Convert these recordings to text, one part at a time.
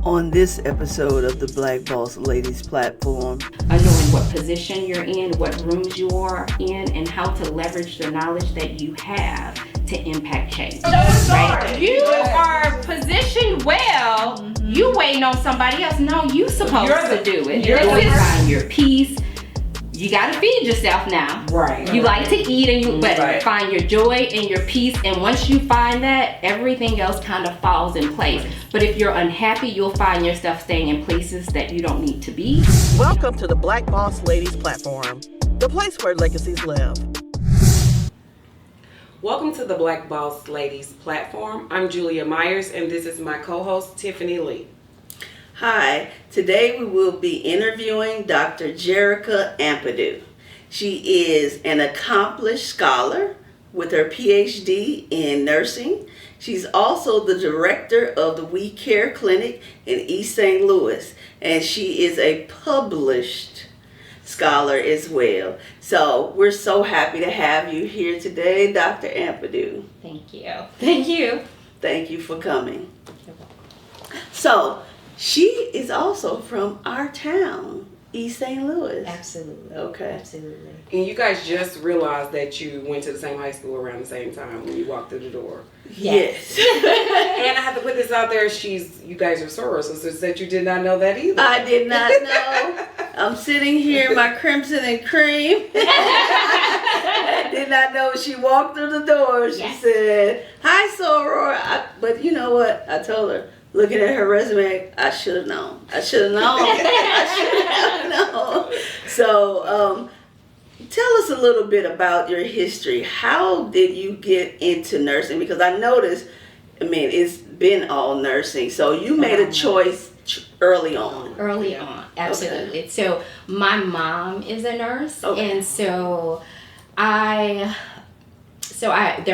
On this episode of the Black Boss Ladies platform, knowing what position you're in, what rooms you are in, and how to leverage the knowledge that you have to impact change. Right? You are positioned well. You waiting on somebody else. No, you supposed to do it. You're going to find your peace. You gotta feed yourself now. Right. You like to eat, but find your joy and your peace. And once you find that, everything else kind of falls in place. But if you're unhappy, you'll find yourself staying in places that you don't need to be. Welcome to the Black Boss Ladies platform, the place where legacies live. Welcome to the Black Boss Ladies platform. I'm Julia Myers, and this is my co-host, Tiffany Lee. Hi, today we will be interviewing Dr. Jerrica Ampadu. She is an accomplished scholar with her PhD in nursing. She's also the director of the We Care Clinic in East St. Louis, and she is a published scholar as well. So we're so happy to have you here today, Dr. Ampadu. Thank you. Thank you. Thank you for coming. So, she is also from our town, East St. Louis. Absolutely. Okay. Absolutely. And you guys just realized that you went to the same high school around the same time when you walked through the door. Yes. And I have to put this out there, you guys are soror sisters, that you did not know that either. I did not know. I'm sitting here in my crimson and cream. I did not know she walked through the door. She said, "Hi, soror." But you know what? I told her, looking at her resume, I should have known. I should have known. So, tell us a little bit about your history. How did you get into nursing? Because I noticed, it's been all nursing. So you made a choice early on. Early on, absolutely. Okay. So my mom is a nurse, and so there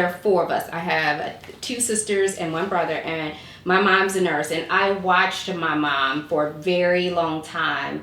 are four of us. I have two sisters and one brother, and my mom's a nurse, and I watched my mom for a very long time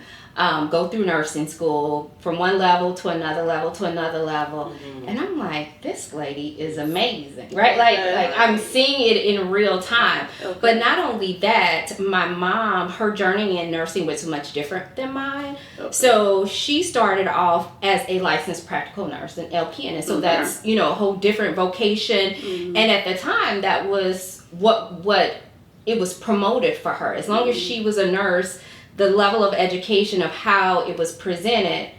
go through nursing school from one level to another level to another level. Mm-hmm. And I'm like, this lady is amazing, right? Like I'm seeing it in real time. Okay. But not only that, my mom, her journey in nursing was much different than mine. Okay. So she started off as a licensed practical nurse, an LPN. And so that's, a whole different vocation. Mm-hmm. And at the time, that was what it was promoted for her. As long as she was a nurse, the level of education of how it was presented.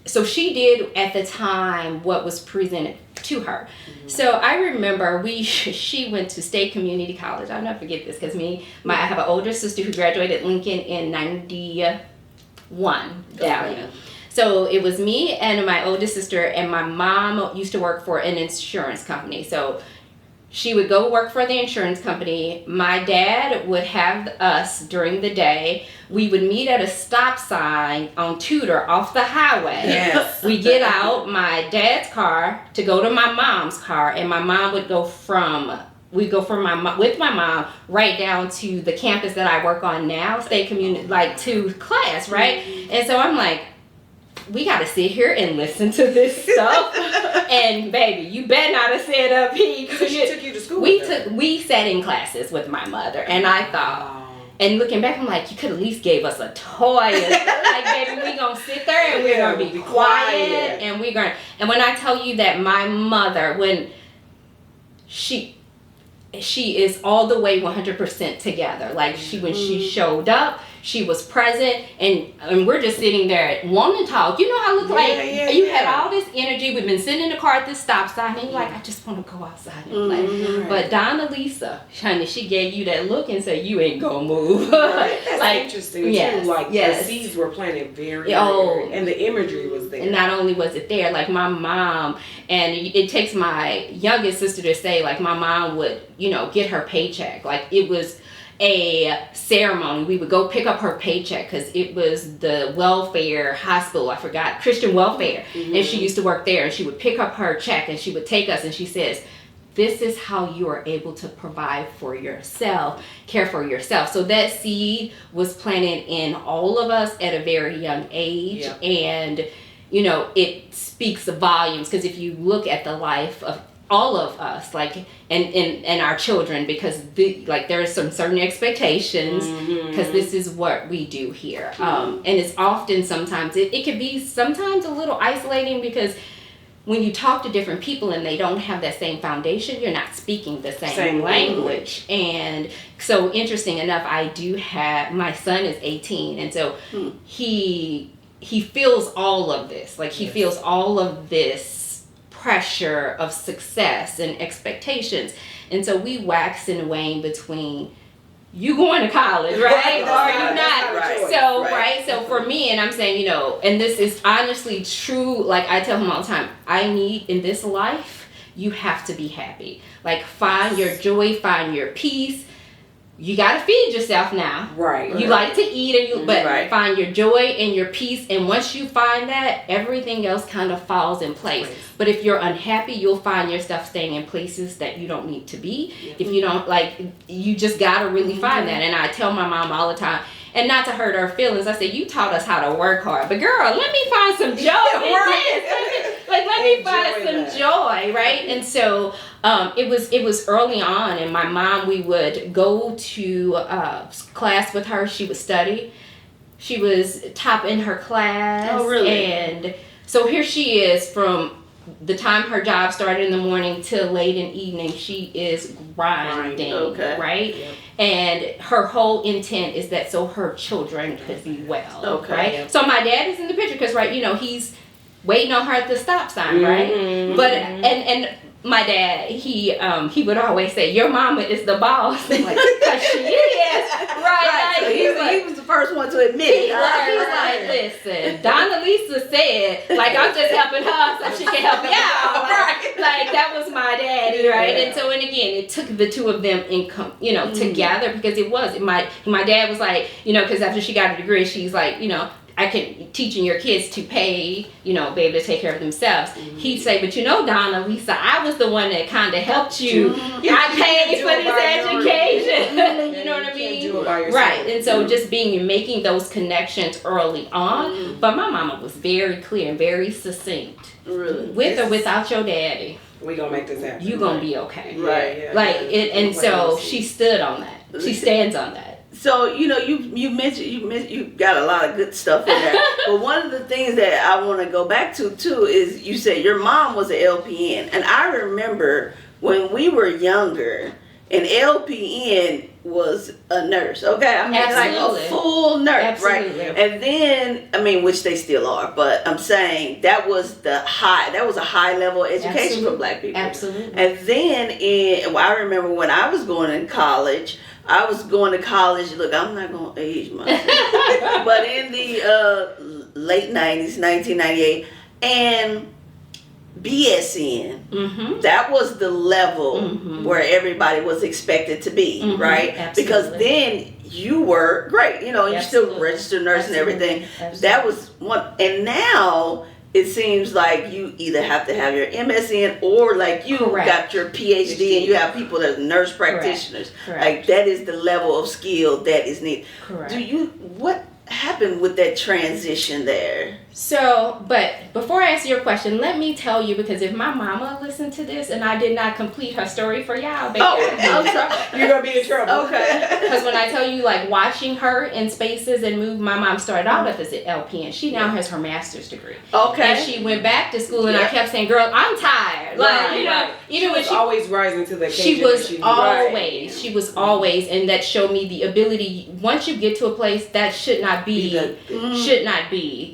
So she did at the time what was presented to her. Mm-hmm. So I remember she went to State Community College. I'll never forget this because I have an older sister who graduated Lincoln in 91. Okay. So it was me and my oldest sister, and my mom used to work for an insurance company. So she would go work for the insurance company. My dad would have us during the day. We would meet at a stop sign on Tudor off the highway. Yes. We get out my dad's car to go to my mom's car, and my mom would go with my mom right down to the campus that I work on now, State Community, to class, right? Mm-hmm. And so I'm like, we got to sit here and listen to this stuff. And baby, you better not have said up here. So she took you to school. We sat in classes with my mother, and I thought, and looking back, I'm like, you could at least gave us a toy. Like, baby, we gonna sit there and we're gonna be quiet, and we're gonna. And when I tell you that my mother, when she is all the way 100% together. Like when she showed up, she was present, and we're just sitting there wanting to talk. You know how it looked you had all this energy. We've been sitting in the car at this stop sign, and you're like, I just want to go outside and play. Mm-hmm. But Donna Lisa, honey, she gave you that look and said, you ain't gonna move. Right. That's interesting too. The seeds were planted very early, and the imagery was there. And not only was it there, like my mom, and it takes my youngest sister to say, like my mom would, get her paycheck. Like it was a ceremony. We would go pick up her paycheck because it was the welfare hospital. I forgot, Christian welfare. Mm-hmm. And she used to work there, and she would pick up her check and she would take us, and she says, this is how you are able to provide for yourself, care for yourself. So that seed was planted in all of us at a very young age. And, it speaks volumes, because if you look at the life of all of us, like, and our children, because there are some certain expectations, because this is what we do here. And it's often sometimes, it can be sometimes a little isolating, because when you talk to different people and they don't have that same foundation, you're not speaking the same language. And so, interesting enough, I do have, my son is 18, and so he feels all of this. Like, he feels all of this pressure of success and expectations. And so we wax and wane between, you going to college, right? Or you not. Right. So, right. So for me, and I'm saying, you know, and this is honestly true. Like, I tell him all the time, I need, in this life, you have to be happy. Like, find your joy, find your peace. You got to feed yourself now. Right. You like to eat, but find your joy and your peace. And once you find that, everything else kind of falls in place. But if you're unhappy, you'll find yourself staying in places that you don't need to be. If you don't, like, you just got to really find that. And I tell my mom all the time, and not to hurt her feelings, I say, you taught us how to work hard. But girl, let me find some joy in this. Let me find some joy, right? And so it was early on, and my mom, we would go to class with her. She would study. She was top in her class. Oh, really? And so here she is, from the time her job started in the morning till late in the evening, she is grinding, right? Yep. And her whole intent is that so her children could be well, right? Yep. So my dad is in the picture because, right, you know, he's waiting on her at the stop sign, right? But and my dad, he would always say, your mama is the boss. I'm like, because she is, right? So he was the first one to admit it. He's like, listen, Donna Lisa said, like, I'm just helping her so she can help me out. Like, that was my daddy, right? And so, and again, it took the two of them together, because it was, my dad was like, you know, because after she got a degree, she's like, you know, I can teaching your kids to pay, you know, be able to take care of themselves. He'd say, but you know, Donna, Lisa, I was the one that kind of helped you. I paid for this education. You know what I mean? Right. And so just making those connections early on. But my mama was very clear and very succinct. Really? With or without your daddy, we gonna make this happen. You gonna be okay. Right. Like it, and so she stood on that. She stands on that. So, you know, you mentioned you got a lot of good stuff in there. But one of the things that I want to go back to too is, you said your mom was an LPN, and I remember when we were younger, an LPN was a nurse. Okay, I mean, like a full nurse, right? And then, I mean, which they still are, but I'm saying that was a high level education for Black people. Absolutely. And then I remember when I was going to college. Look, I'm not going to age myself. But in the late 90s, 1998, and BSN, that was the level where everybody was expected to be, right? Absolutely. Because then you were great. You know, you still registered nurse and everything. That was one. And now it seems like you either have to have your MSN or like you got your PhD and you have people that are nurse practitioners. Like that is the level of skill that is needed. What happened with that transition there? So, but before I answer your question, let me tell you, because if my mama listened to this and I did not complete her story for y'all, you're gonna be in trouble. Okay. Because when I tell you, like, watching her in spaces and move, my mom started out as an LPN. She now has her master's degree. Okay. And she went back to school, and I kept saying, "Girl, I'm tired." Like, you know, even when she always rising to the occasion. She was always, and that showed me the ability. Once you get to a place, that should not be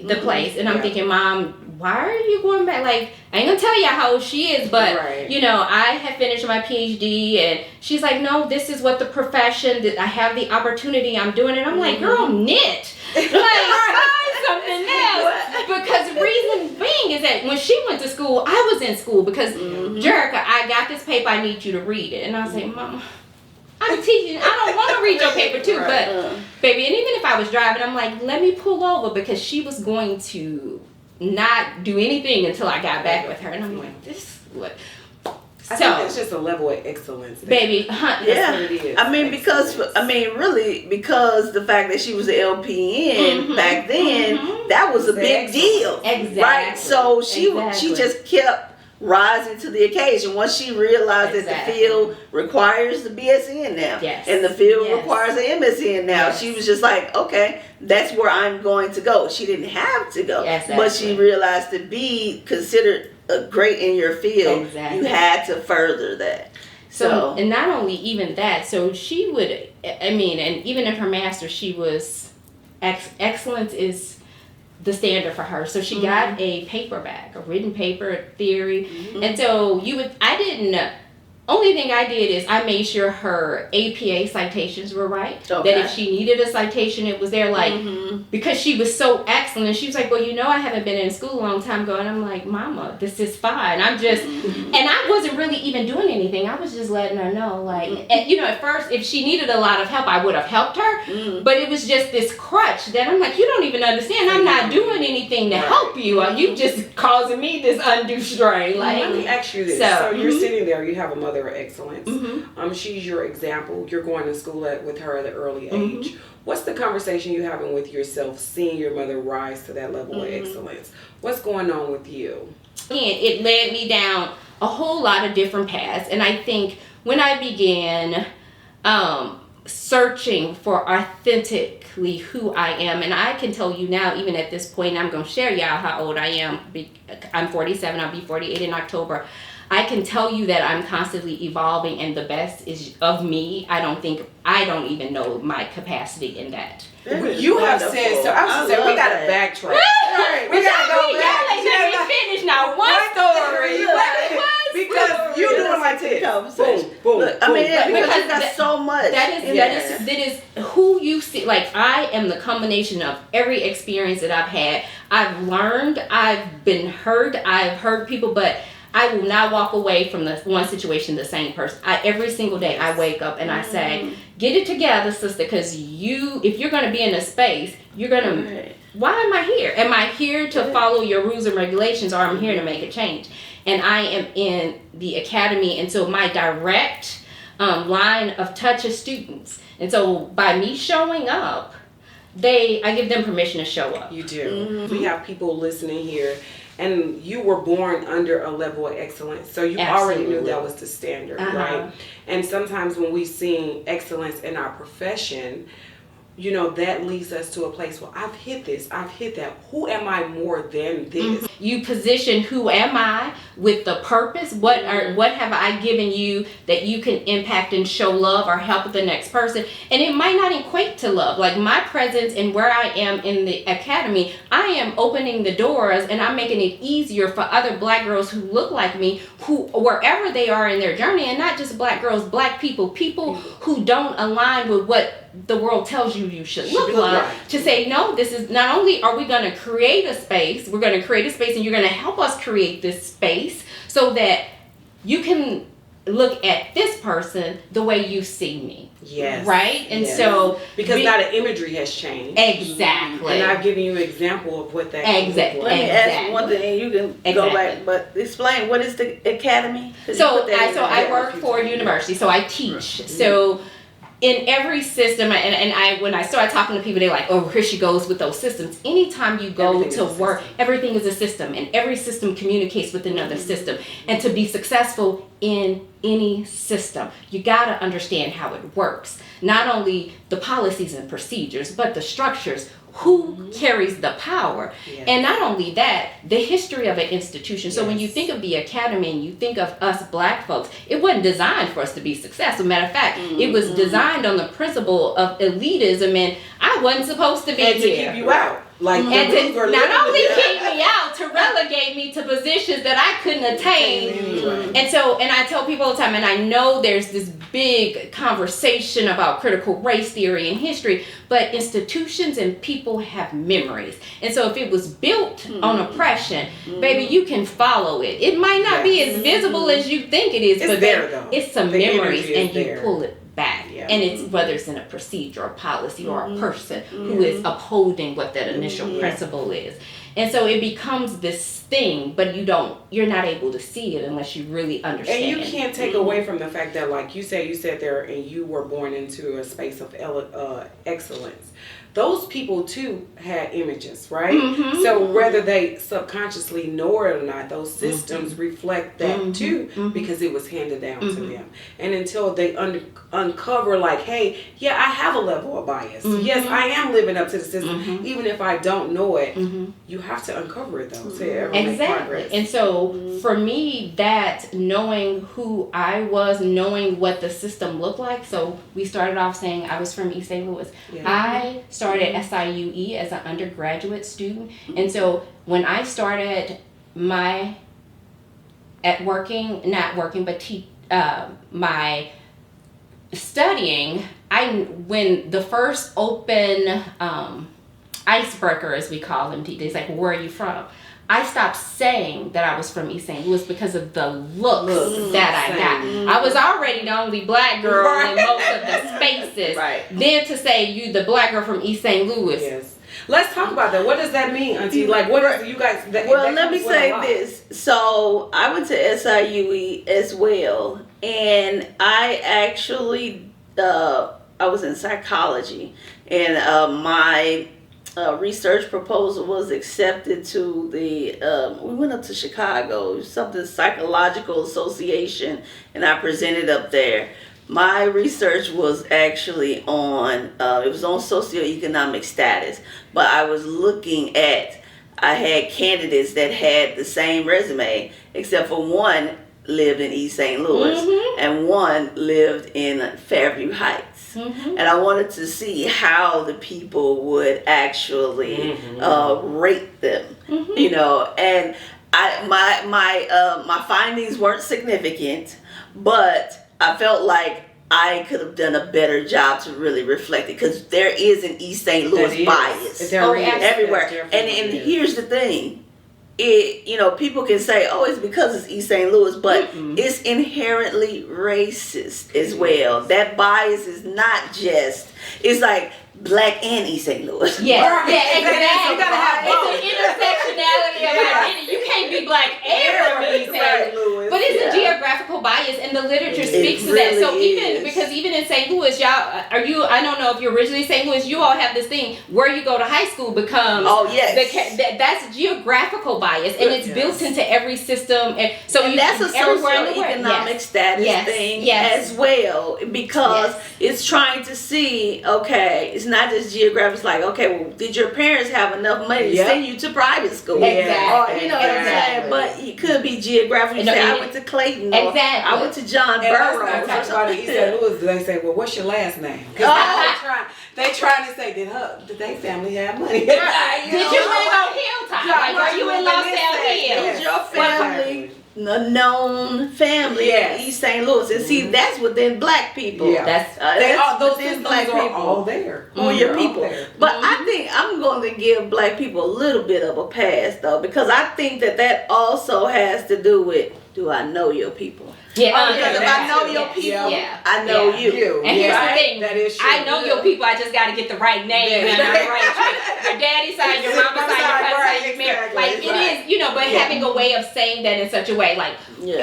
the place. And I'm thinking, Mom, why are you going back? Like, I ain't gonna tell you how old she is, but you know, I have finished my PhD, and she's like, no, this is what the profession that I have the opportunity. I'm doing it. I'm like, girl, knit. Like, find something else. Because the reason being is that when she went to school, I was in school because Jerrica, I got this paper. I need you to read it, and I was like, Mom, I'm teaching. I don't want to read your paper too, but baby, and even if I was driving, I'm like, let me pull over, because she was going to not do anything until I got back with her, and I'm like, this is what. I think it's just a level of excellence, baby. That's what it is. I mean, because the fact that she was an LPN back then, that was a big deal, exactly. Right? So she just kept rising to the occasion. Once she realized that the field requires the BSN now, and the field requires the MSN now, she was just like, okay, that's where I'm going to go. She didn't have to go, but she realized to be considered great in your field, you had to further that. So, and not only even that, so she would, I mean, and even in her master's, she was, excellence is the standard for her. So she got a paper back, a written paper, theory. And so only thing I did is I made sure her APA citations were right. That if she needed a citation, it was there, like, because she was so excellent. She was like, well, I haven't been in school a long time ago. And I'm like, Mama, this is fine. I'm just, and I wasn't really even doing anything. I was just letting her know, like, and, at first, if she needed a lot of help, I would have helped her. But it was just this crutch that I'm like, you don't even understand. I'm not doing anything to help you. You just causing me this undue strain. Like, let me ask you this. So you're sitting there, you have a mother of excellence. She's your example. You're going to school with her at an early age. What's the conversation you're having with yourself, seeing your mother rise to that level of excellence? What's going on with you? And it led me down a whole lot of different paths. And I think when I began searching for authentically who I am, and I can tell you now, even at this point, I'm going to share y'all how old I am. I'm 47. I'll be 48 in October. I can tell you that I'm constantly evolving, and the best is of me. I don't even know my capacity in that. You have said, so I was saying, we got to backtrack. We got to go back. Let me finish now. One story. Because you doing like this. Boom, boom. Look, I mean, because you got so much. That is who you see. Like, I am the combination of every experience that I've had. I've learned, I've been hurt, I've hurt people, but I will not walk away from the one situation the same person. Every single day I wake up and I say, get it together, sister, because if you're going to be in a space, you're going to, why am I here? Am I here to follow your rules and regulations, or I'm here to make a change? And I am in the academy, and so my direct line of touch is students. And so by me showing up, I give them permission to show up. You do. We have people listening here, and you were born under a level of excellence, so you already knew that was the standard, right? And sometimes when we see excellence in our profession, that leads us to a place where I've hit this, I've hit that. Who am I more than this? You position who am I with the purpose. What have I given you that you can impact and show love or help the next person? And it might not equate to love. Like, my presence and where I am in the academy, I am opening the doors and I'm making it easier for other Black girls who look like me, who wherever they are in their journey, and not just Black girls, Black people who don't align with what the world tells you should look like, to say, no, this is, not only are we going to create a space, we're going to create a space, and you're going to help us create this space so that you can look at this person the way you see me. Yes. Right? And so, because now the imagery has changed. Exactly. And I've given you an example of what that exactly. Let me ask one thing, and you can go back, but explain, what is the academy? So I work for a university, so I teach. So in every system, and when I started talking to people, they're like, oh, here she goes with those systems. Anytime you go to work, everything is a system, and every system communicates with another system. And to be successful in any system, you got to understand how it works. Not only the policies and procedures, but the structures. Who carries the power? And not only that, the history of an institution. So when you think of the academy and you think of us Black folks, it wasn't designed for us to be successful. Matter of fact, it was designed on the principle of elitism, and I wasn't supposed to be here. And to keep you out. Like, and to not only keep me out, to relegate me to positions that I couldn't attain. And I tell people all the time, and I know there's this big conversation about critical race theory and history, but institutions and people have memories. And so if it was built on oppression, baby, you can follow it. It might not be as visible as you think it is, but there, though. It's some memories, and you pull it back. And it's whether it's in a procedure, a policy, or a person who is upholding what that initial principle is. And so it becomes this thing, but you're not able to see it unless you really understand. And you can't take away from the fact that, like you said there, and you were born into a space of excellence. Those people too had images, right? So whether they subconsciously know it or not, those systems reflect that too, because it was handed down to them. And until they uncover, like, hey, yeah, I have a level of bias. Yes, I am living up to the system, even if I don't know it. You have to uncover it though to ever make progress. And so for me, that knowing who I was, knowing what the system looked like. So we started off saying I was from East St. Louis. I started SIUE as an undergraduate student, and so when I started my studying, when the first open icebreaker, as we call them, it's like, where are you from? I stopped saying that I was from East St. Louis because of the looks that I got. I was already the only black girl in most of the spaces. Then to say you the black girl from East St. Louis. Yes. Let's talk about that. What does that mean, Auntie? Like, what is you guys? Well, let me say this. So I went to SIUE as well, and I actually I was in psychology, and my research proposal was accepted to the we went up to Chicago, something psychological association, and I presented up there. My research was actually on it was on socioeconomic status, but I was looking at, I had candidates that had the same resume, except for one lived in East St. Louis and one lived in Fairview Heights. And I wanted to see how the people would actually rate them, you know. And my findings weren't significant, but I felt like I could have done a better job to really reflect it, because there is an East St. Louis bias everywhere. And here's the thing. People can say, oh, it's because it's East St. Louis, but it's inherently racist as well. That bias is not just, it's like black and East St. Louis. Exactly. You gotta have both. It's an intersectionality of identity. You can't be black and from East St. Louis. But it's a geographical bias, and the literature speaks to that. So even in St. Louis, y'all I don't know if you're originally St. Louis, you all have this thing where you go to high school becomes that's geographical bias, and it's built into every system. And so that's a socioeconomic status thing as well, because it's trying to see, okay, it's not just geographic. It's like, okay, well, did your parents have enough money to send you to private school? Or, you know what I'm saying? But it could be geographic. You say, I went to Clayton. Or I went to John Burroughs. Talk about East St. Louis. They say, well, what's your last name? They trying to say, did they family have money? Did you live on Hilltop? Like, are you in Los Angeles? Is your family a known family in East St. Louis? And see, that's within black people. That's those within black people. All there. Or your people. But I think I'm going to give black people a little bit of a pass, though, because I think that also has to do with, do I know your people? Because if I know your people, I know you. And here's the thing, that is true. I know your people, I just got to get the right name and the right tree. Your daddy's side, your mama's side, your cousin's side, your married. Like, it is, but having a way of saying that in such a way, like,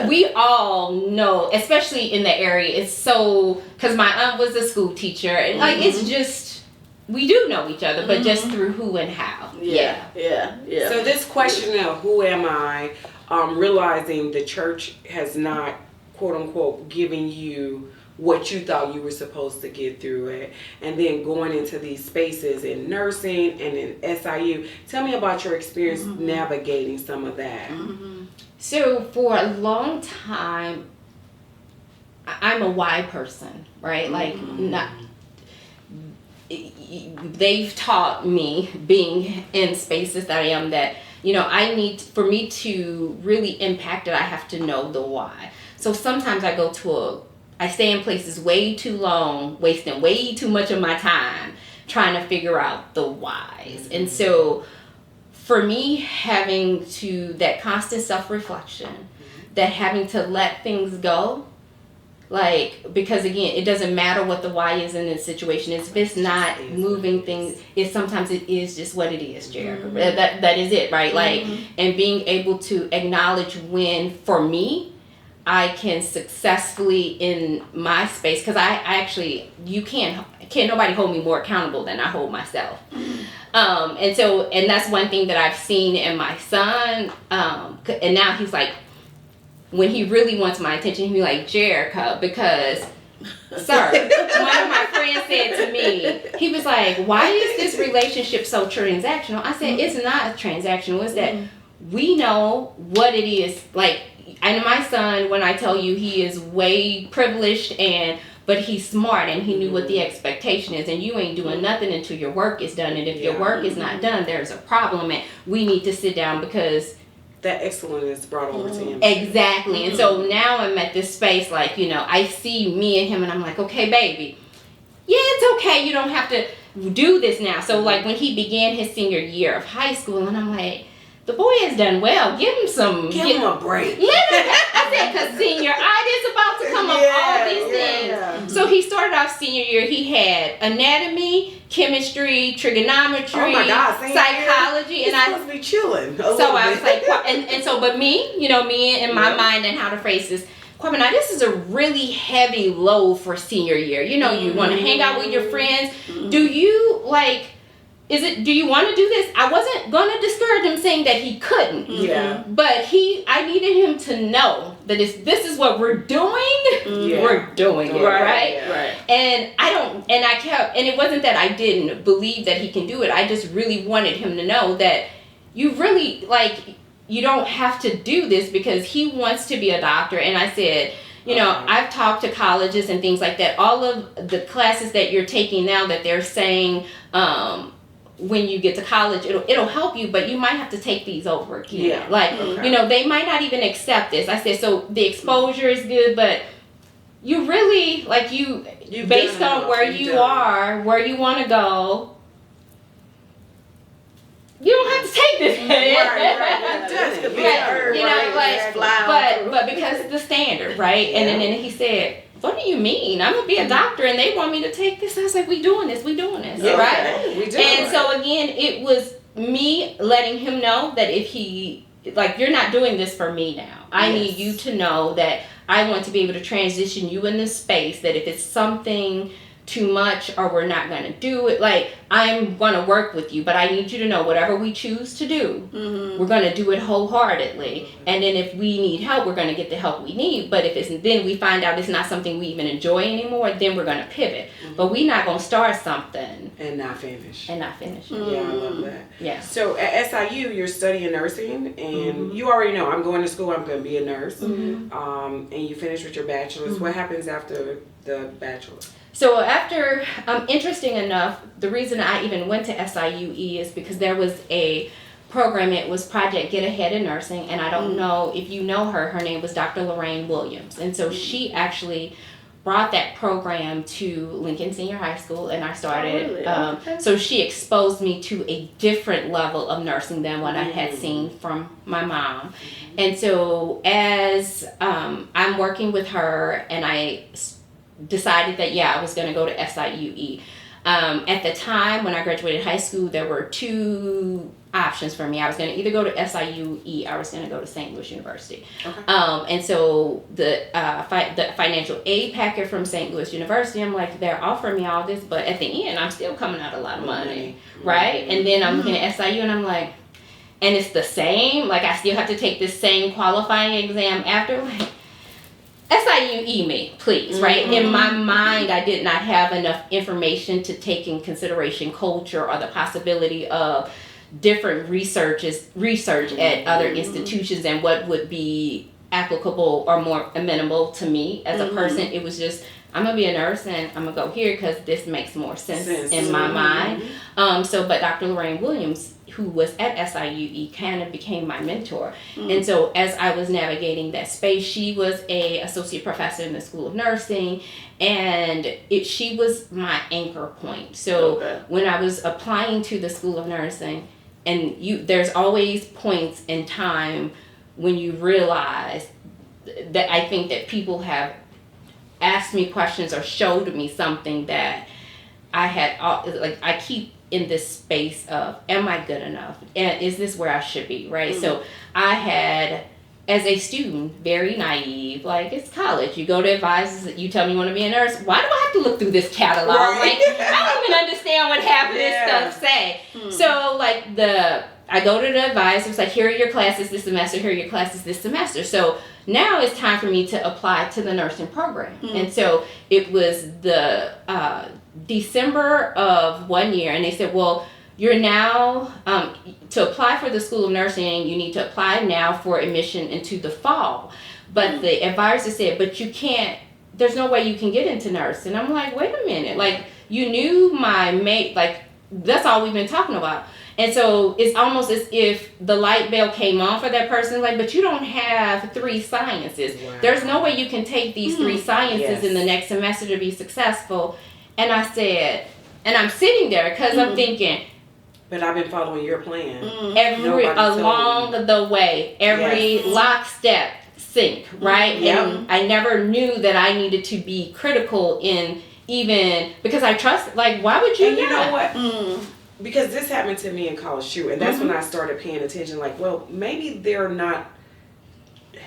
we all know, especially in the area, it's so, because my aunt was a school teacher, and like, it's just, we do know each other, but just through who and how. So this question of who am I, realizing the church has not, quote unquote, giving you what you thought you were supposed to get through it, and then going into these spaces in nursing and in SIU. Tell me about your experience navigating some of that. So for a long time, I'm a why person, right? Like, they've taught me, being in spaces that I am, that for me to really impact it, I have to know the why. So sometimes I stay in places way too long, wasting way too much of my time trying to figure out the whys. And so for me, having that constant self-reflection, that having to let things go, Like, because again, it doesn't matter what the why is in this situation. If it's not moving things, sometimes it is just what it is, Jerrica. That is it, right? Like, and being able to acknowledge when, for me, I can successfully in my space, because I actually, can't nobody hold me more accountable than I hold myself. And that's one thing that I've seen in my son. And now he's like, when he really wants my attention, he'll be like, Jerrica, because, sir, one of my friends said to me, he was like, why is this relationship so transactional? I said, it's not transactional. It's that we know what it is. Like, and my son, when I tell you he is way privileged, but he's smart and he knew what the expectation is, and you ain't doing nothing until your work is done. And if your work is not done, there's a problem, and we need to sit down because that excellence is brought over to him. Exactly. And so now I'm at this space, like, I see me and him, and I'm like, okay, baby, yeah, it's okay. You don't have to do this now. So, like, when he began his senior year of high school, and I'm like, the boy has done well. Give him a break. I said, because senior is about to come up all these things. So he started off senior year. He had anatomy, chemistry, trigonometry, psychology, and I supposed to be chilling. So I was like, and so, but me in my mind and how to phrase this. Kwame, now this is a really heavy load for senior year. You want to hang out with your friends. Do you like? Do you want to do this? I wasn't going to discourage him saying that he couldn't. Yeah. But I needed him to know that this is what we're doing. Yeah. We're doing it, right? And and it wasn't that I didn't believe that he can do it. I just really wanted him to know that you really, like, you don't have to do this because he wants to be a doctor. And I said, I've talked to colleges and things like that. All of the classes that you're taking now that they're saying, when you get to college, it'll help you, but you might have to take these over again. Yeah. Like, they might not even accept this. I said, so the exposure is good, but you really, like, you based on where you are, where you want to go, you don't have to take this. But because it's the standard, right? Yeah. And then he said, what do you mean? I'm gonna be a doctor and they want me to take this. I was like, we doing this, yeah, right? We do. And so again, it was me letting him know that if he, like, you're not doing this for me now. I need you to know that I want to be able to transition you in this space, that if it's something too much or we're not going to do it, like, I'm going to work with you, but I need you to know whatever we choose to do, we're going to do it wholeheartedly. And then if we need help, we're going to get the help we need. But if then we find out it's not something we even enjoy anymore, then we're going to pivot. But we're not going to start something and not finish. Yeah, I love that. Yeah. So at SIU, you're studying nursing, and you already know I'm going to school, I'm going to be a nurse. And you finish with your bachelor's. What happens after the bachelor's? So after, interesting enough, the reason I even went to SIUE is because there was a program, it was Project Get Ahead in Nursing, and I don't know if you know her. Her name was Dr. Lorraine Williams, and so she actually brought that program to Lincoln Senior High School, and I started, so she exposed me to a different level of nursing than what I had seen from my mom. And so as I'm working with her, and I decided that I was going to go to SIUE. At the time when I graduated high school, there were two options for me. I was going to either go to SIUE, I was going to go to St. Louis University. And so the financial aid packet from St. Louis University, I'm like, they're offering me all this, but at the end, I'm still coming out a lot of money, right? And then I'm looking at SIU, and I'm like, and it's the same, like, I still have to take this same qualifying exam after, like, SIUE me, please, right? In my mind, I did not have enough information to take in consideration culture or the possibility of different research at other institutions and what would be applicable or more amenable to me as a person. It was just, I'm going to be a nurse and I'm going to go here because this makes more sense in my mind. But Dr. Lorraine Williams, who was at SIUE, kind of became my mentor. And so as I was navigating that space, she was an associate professor in the School of Nursing, and she was my anchor point. So when I was applying to the School of Nursing, and there's always points in time when you realize that I think that people have asked me questions or showed me something that I had, like, I keep in this space of, am I good enough? And is this where I should be, right? So I had, as a student, very naive, like, it's college. You go to advisors, you tell me you want to be a nurse. Why do I have to look through this catalog? Right. Like, I don't even understand what half of this stuff say. So, like, I go to the advisors, like, here are your classes this semester, here are your classes this semester. So now it's time for me to apply to the nursing program. And so it was the December of one year, and they said, well, you're now, to apply for the School of Nursing, you need to apply now for admission into the fall. But the advisor said, but you can't, there's no way you can get into nursing. And I'm like, wait a minute, like, you knew my mate, like, that's all we've been talking about. And so it's almost as if the light bulb came on for that person, like, but you don't have 3 sciences. Wow. There's no way you can take these 3 sciences in the next semester to be successful. And I said, and I'm sitting there because I'm thinking, but I've been following your plan. Along the way, every lockstep sync, right? And I never knew that I needed to be critical in even, because I trust, like, why would you? And you know what? Because this happened to me in college too, and that's when I started paying attention. Like, well, maybe they're not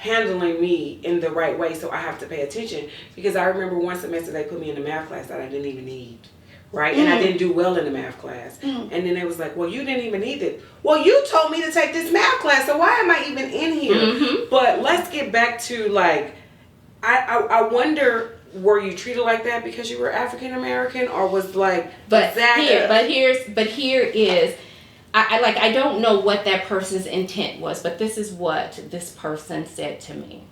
handling me in the right way, so I have to pay attention. Because I remember one semester they put me in a math class that I didn't even need, right? And I didn't do well in the math class. And then it was like, well, you didn't even need it. Well, you told me to take this math class, so why am I even in here? But let's get back to, like, I wonder, were you treated like that because you were African American, or was like, here is, I don't know what that person's intent was, but this is what this person said to me.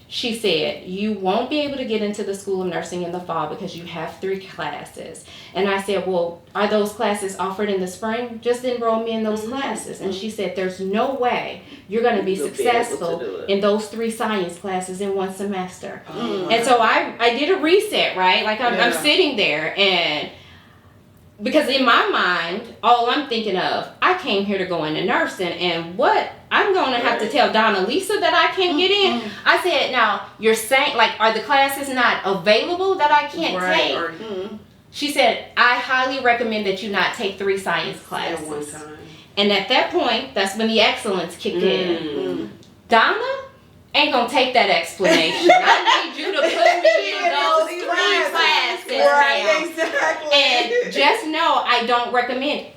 She said, you won't be able to get into the School of Nursing in the fall because you have 3 classes. And I said, well, are those classes offered in the spring? Just enroll me in those classes. And she said, there's no way you're going to be successful in those 3 science classes in one semester. And so I did a reset, right? Like, I'm sitting there, and because in my mind, all I'm thinking of, I came here to go into nursing, and what I'm going to have to tell Donna Lisa that I can't get in. I said, now, you're saying, like, are the classes not available that I can't take? She said, I highly recommend that you not take 3 science classes. At one time. And at that point, that's when the excellence kicked in. Donna ain't going to take that explanation. I need you to put me in those 3 classes. Right, exactly. And just know I don't recommend it.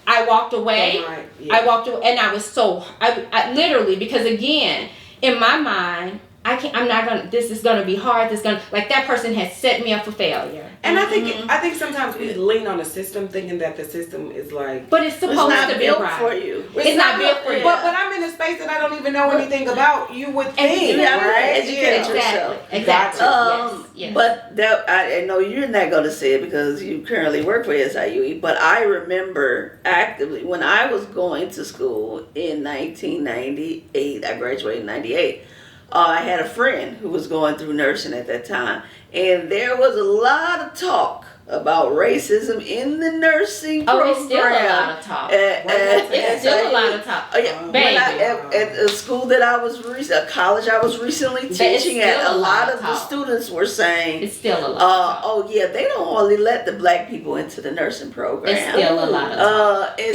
I walked away. I walked away, and I was I literally, because again, in my mind, I'm not gonna. This is gonna be hard. Like, that person has set me up for failure. And I think sometimes we lean on the system, thinking that the system is like, but it's supposed to be built right for you. It's not built for you. But I'm in a space that I don't even know anything about. You would think, right? Educate yourself. Exactly. Yes. But that, I know you're not going to say it because you currently work for SIUE, but I remember actively when I was going to school in 1998, I graduated in 98. I had a friend who was going through nursing at that time, and there was a lot of talk about racism in the nursing program. It's still a lot of talk. It's still a lot of talk. At the school that I was a college I was recently teaching at, a lot of the students were saying it's still a lot of talk. They don't only let the black people into the nursing program. It's still a lot of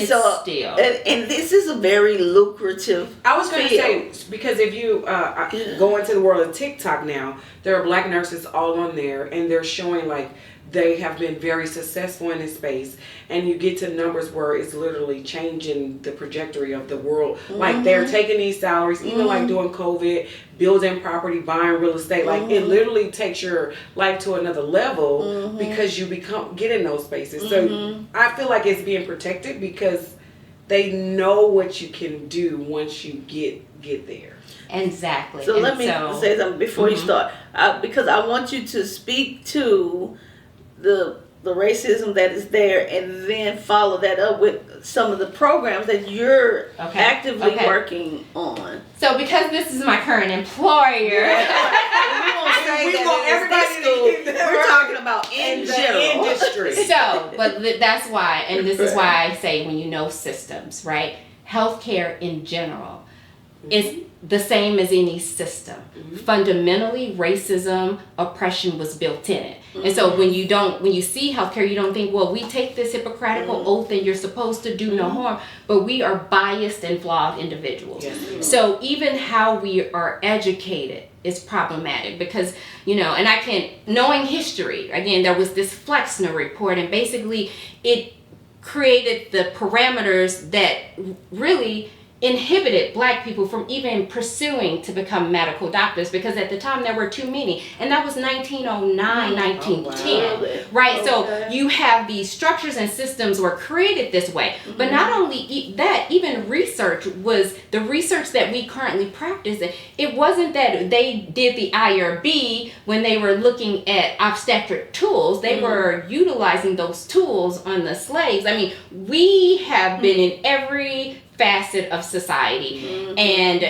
talk. And this is a very lucrative I was going to say, because if you go into the world of TikTok now, there are black nurses all on there, and they're showing, like, they have been very successful in this space, and you get to numbers where it's literally changing the trajectory of the world. Like, they're taking these salaries, even like doing COVID, building property, buying real estate. Like, it literally takes your life to another level because you get in those spaces. So I feel like it's being protected because they know what you can do once you get there. Exactly. So let me say something before you start, because I want you to speak to the racism that is there, and then follow that up with some of the programs that you're actively working on. So because this is my current employer, we're talking about in general industry. So, but that's why, and this is why I say, when you know systems, right? Healthcare in general is the same as any system. Fundamentally, racism, oppression was built in it. And so when you see healthcare, you don't think, well, we take this Hippocratical oath and you're supposed to do no harm, but we are biased and flawed individuals. So even how we are educated is problematic because, and knowing history, again, there was this Flexner report, and basically it created the parameters that really inhibited Black people from even pursuing to become medical doctors, because at the time there were too many, and that was 1909, 1910, right? Okay. So you have these structures and systems were created this way, but not only that, even research was the research that we currently practice. It wasn't that they did the IRB when they were looking at obstetric tools, they were utilizing those tools on the slaves. I mean, we have been in every facet of society, and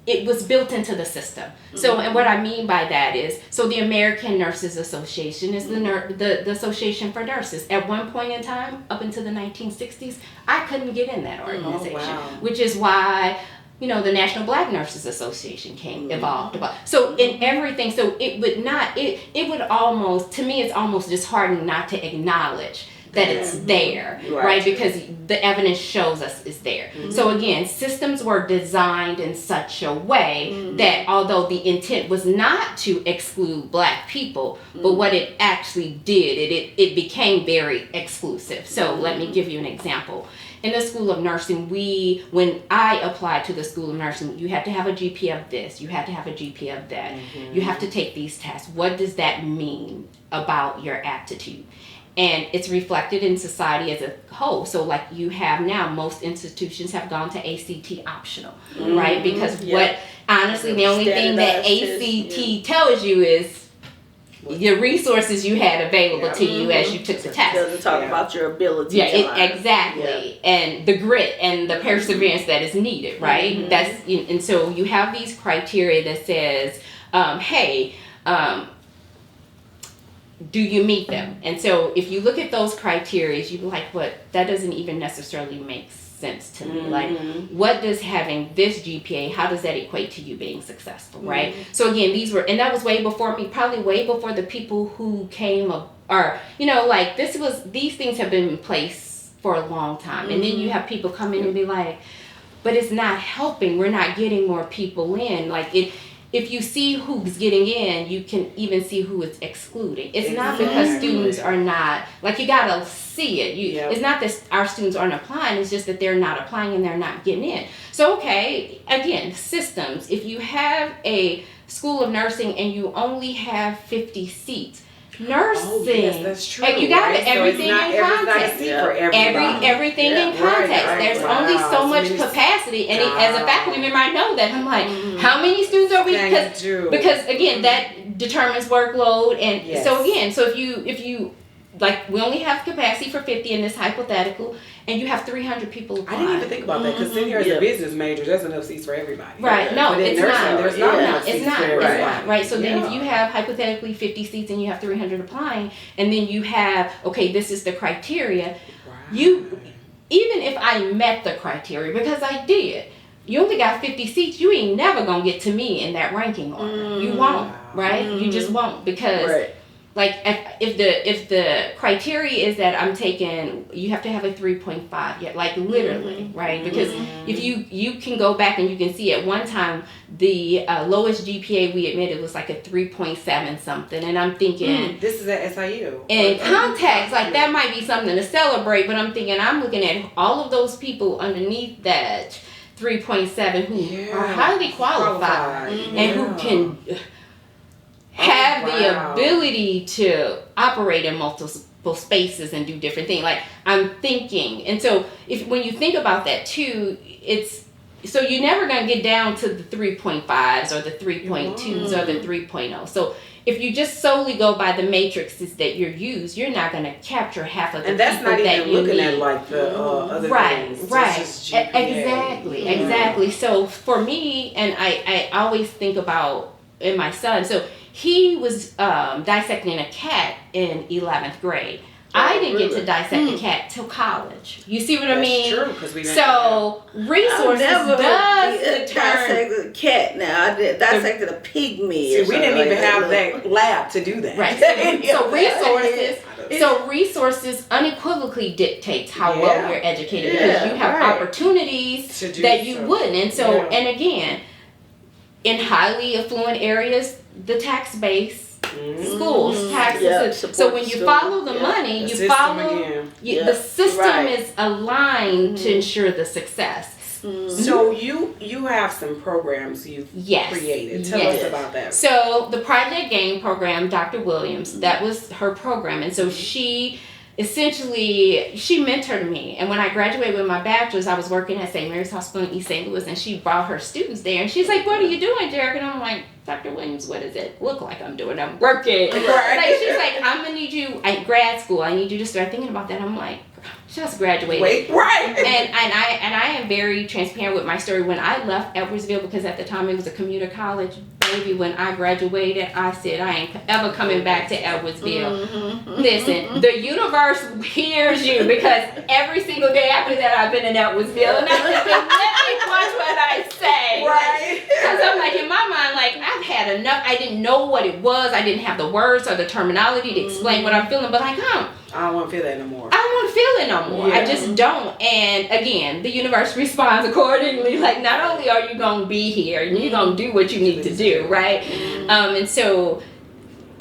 it was built into the system. So, and what I mean by that is, so the American Nurses Association is the association for nurses. At one point in time, up until the 1960s, I couldn't get in that organization, which is why the National Black Nurses Association evolved. So in everything, so it would almost, to me, it's almost disheartening not to acknowledge that it's there, right? Because the evidence shows us it's there. So again, systems were designed in such a way that although the intent was not to exclude Black people, but what it actually did, it became very exclusive. So let me give you an example. In the School of Nursing, when I applied to the School of Nursing, you had to have a GPA of this, you had to have a GPA of that, you have to take these tests. What does that mean about your aptitude? And it's reflected in society as a whole. So like you have now, most institutions have gone to ACT optional, right? Because honestly, the only thing that ACT tells you is the resources you had available to you as you took the test. It doesn't talk about your ability to learn. Exactly. And the grit and the perseverance that is needed, right? And so you have these criteria that says, hey, do you meet them? And so if you look at those criteria, you're like, what? That doesn't even necessarily make sense to me. Like, what does having this GPA, how does that equate to you being successful, right? So again, and that was way before me, probably way before the people who came up, or, these things have been in place for a long time. And then you have people come in and be like, but it's not helping. We're not getting more people in. Like if you see who's getting in, you can even see who is excluding. It's not because students are not, like you gotta see it. It's not that our students aren't applying, it's just that they're not applying and they're not getting in. So okay, again, systems. If you have a School of Nursing and you only have 50 seats, nursing, that's true. And you got everything in context. Everything in context. There's only so much capacity, and as a faculty member, I know that. I'm like, how many students are we? Because again, that determines workload, and so if you like, we only have capacity for 50 in this hypothetical, and you have 300 people applying. I didn't even think about that, because sitting here as a business major, there's enough seats for everybody. Right. No, but it's nursing, not. There's not enough seats for everybody. Right. So then if you have hypothetically 50 seats and you have 300 applying, and then you have, okay, this is the criteria, even if I met the criteria, because I did, you only got 50 seats, you ain't never going to get to me in that ranking order. You won't, right? You just won't, because... Like if the criteria is that I'm taking, you have to have a 3.5, like literally, right? Because if you can go back and you can see at one time the lowest GPA we admitted was like a 3.7 something, and I'm thinking this is at SIU. In context, like that might be something to celebrate, but I'm thinking I'm looking at all of those people underneath that 3.7 who are highly qualified and who can have the ability to operate in multiple spaces and do different things. Like I'm thinking, and so when you think about that too, so you're never going to get down to the 3.5s or the 3.2s or the 3.0. So if you just solely go by the matrices that you're used, you're not going to capture half of the people that you need. And that's not even looking at like the other things. Right. Exactly. So for me, and I always think about in my son, so he was dissecting a cat in 11th grade. I didn't get to dissect the cat till college. You see what I mean? That's true, because we didn't. So resources does dissected a cat. Now I dissected a pygmy. See, we didn't even have that lab to do that. Right. So resources unequivocally dictates how well you're educated because you have opportunities that you wouldn't. And so, and again, in highly affluent areas, the tax base. Schools, taxes. So when you follow the money, you follow the system is aligned to ensure the success. So you have some programs you've created. Tell us about that. So the Project Gain program, Dr. Williams, that was her program, and so she mentored me. And when I graduated with my bachelor's, I was working at St. Mary's Hospital in East St. Louis, and she brought her students there, and she's like, "What are you doing, Jerrica?" And I'm like, "Dr. Williams, what does it look like I'm doing? I'm working." Like, she's like, "I'm gonna need you at grad school. I need you to start thinking about that." I'm like, just graduated. And I am very transparent with my story. When I left Edwardsville, because at the time it was a commuter college, baby, when I graduated, I said, I ain't ever coming back to Edwardsville. Listen, the universe hears you, because every single day after that I've been in Edwardsville, and I've been, let me watch what I say. Right. Because I'm like, in my mind, like, I've had enough. I didn't know what it was. I didn't have the words or the terminology to explain what I'm feeling, but like, I don't want to feel that no more. I don't want to feel it no more. I just don't. And again, the universe responds accordingly. Like, not only are you going to be here, and you're going to do what you need to do, right? And so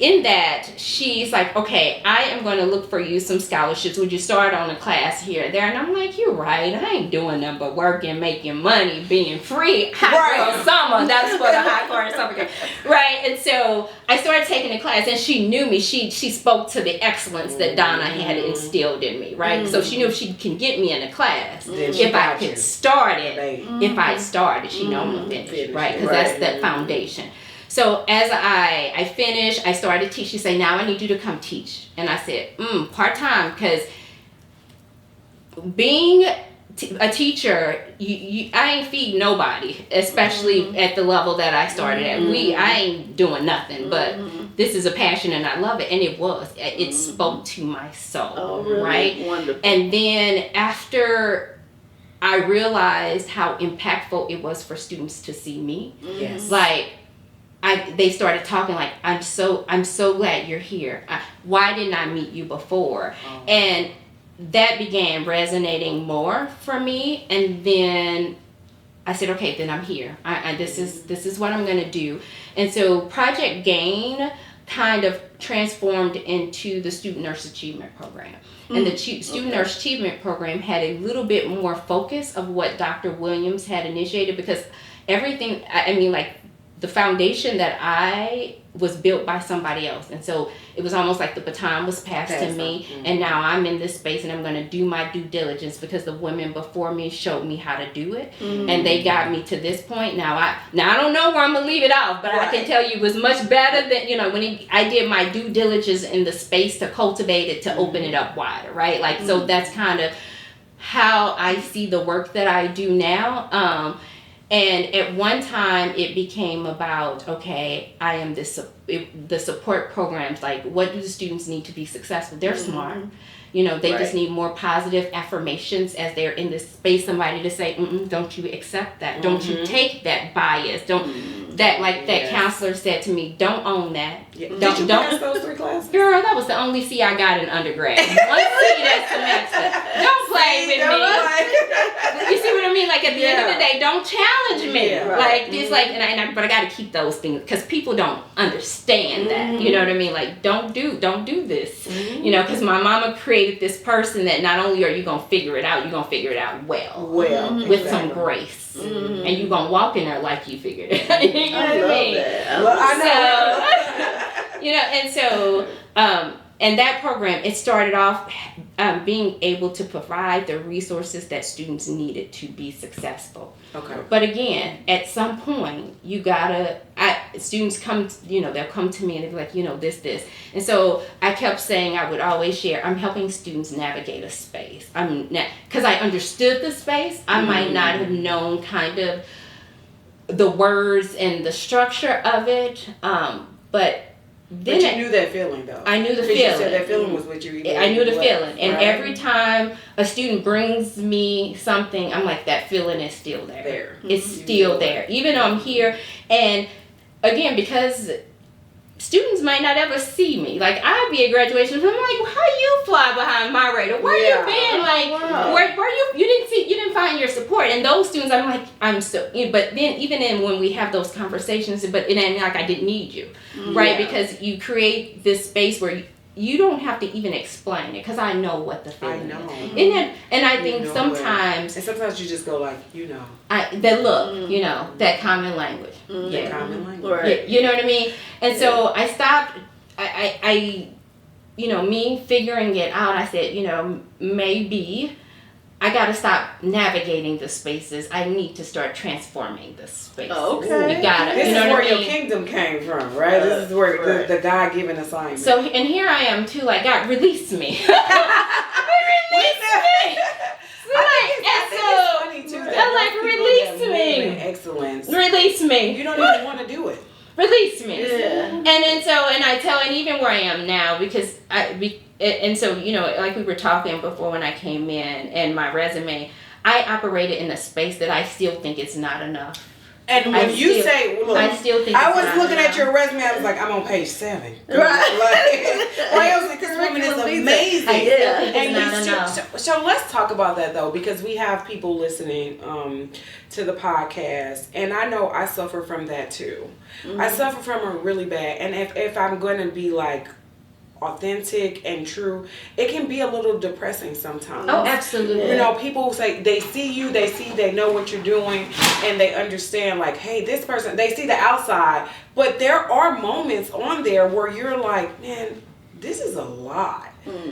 in that, she's like, okay, I am going to look for you some scholarships. Would you start on a class here and there? And I'm like, you're right. I ain't doing nothing but working, making money, being free. Hot girl summer. That's for the hot girl summer. Right? And so I started taking a class, and she knew me. She spoke to the excellence that Donna had instilled in me, right? So she knew if she can get me in a class, if I could start it, if I started, she know I'm going to finish, right? Because that's the foundation. So as I finished, I started to teach. She said, now I need you to come teach. And I said, part-time, because being a teacher, I ain't feed nobody, especially at the level that I started at. I ain't doing nothing, but this is a passion and I love it. And it spoke to my soul, right? Wonderful. And then after I realized how impactful it was for students to see me, like, they started talking like, I'm so glad you're here. Why didn't I meet you before? And that began resonating more for me. And then I said, okay, then I'm here. This is what I'm going to do. And so Project Gain kind of transformed into the Student Nurse Achievement Program. And the Student Nurse Achievement Program had a little bit more focus of what Dr. Williams had initiated, because everything, the foundation that I was built by somebody else. And so it was almost like the baton was passed to me. And now I'm in this space, and I'm going to do my due diligence, because the women before me showed me how to do it. And they got me to this point. Now I don't know where I'm going to leave it off, but I can tell you it was much better than, when I did my due diligence in the space to cultivate it, to open it up wider, right? Like, so that's kind of how I see the work that I do now. And at one time, it became about, okay, I am the support programs. Like, what do the students need to be successful? They're smart. They just need more positive affirmations as they're in this space. Somebody to say, don't you accept that. Don't you take that bias. That counselor said to me, don't own that. Did you pass those 3 classes? Girl, that was the only C I got in undergrad. 1 C that semester. Don't play with me. You see what I mean? Like, at the end of the day, don't challenge me. Like, it's like, but I got to keep those things, because people don't understand that. You know what I mean? Like, don't do this. Because my mama created this person that not only are you going to figure it out, you're going to figure it out well. With some grace. And you're going to walk in there like you figured it out. You know what I mean? And so, and that program, it started off being able to provide the resources that students needed to be successful. Okay. But again, at some point, students come, they'll come to me and they'll be like, this. And so I kept saying, I would always share, I'm helping students navigate a space. Because I understood the space, I might not have known kind of the words and the structure of it, but But you knew that feeling, though. I knew the feeling. feeling. You said that feeling was with you. I knew the feeling. And right? every time a student brings me something, I'm like, that feeling is still there. It's still there. Even though I'm here. And again, because students might not ever see me. Like, I'd be at graduation, I'm like, how you fly behind my radar? Where you been? Like, where you didn't find your support. And those students, I'm like, but then even in when we have those conversations, but it ain't like I didn't need you, right? Because you create this space where you don't have to even explain it, because I know what the feeling is. And I think sometimes... And sometimes you just go like, that look, that common language. That common language. Right. You know what I mean? And so I stopped, me figuring it out, I said, maybe I got to stop navigating the spaces. I need to start transforming the spaces. Okay. You got to. This is where your kingdom came from, right? This is where the God-given assignment. So, and here I am too, like, God, release me. Release me. I think it's funny too. I'm like, release me. Excellence. Release me. You don't even want to do it. Release me. Yeah. And even where I am now, because like we were talking before when I came in, and my resume, I operated in a space that I still think it's not enough. And when you say, look, I still think I was looking at your resume, I was like, I'm on page 7. Right. Like, this woman is amazing. So let's talk about that, though, because we have people listening to the podcast, and I know I suffer from that, too. I suffer from it really bad, and if I'm going to be, like, authentic and true, it can be a little depressing sometimes. Oh, absolutely. People say they see you, they know what you're doing, and they understand, like, hey, this person, they see the outside, but there are moments on there where you're like, man, this is a lot.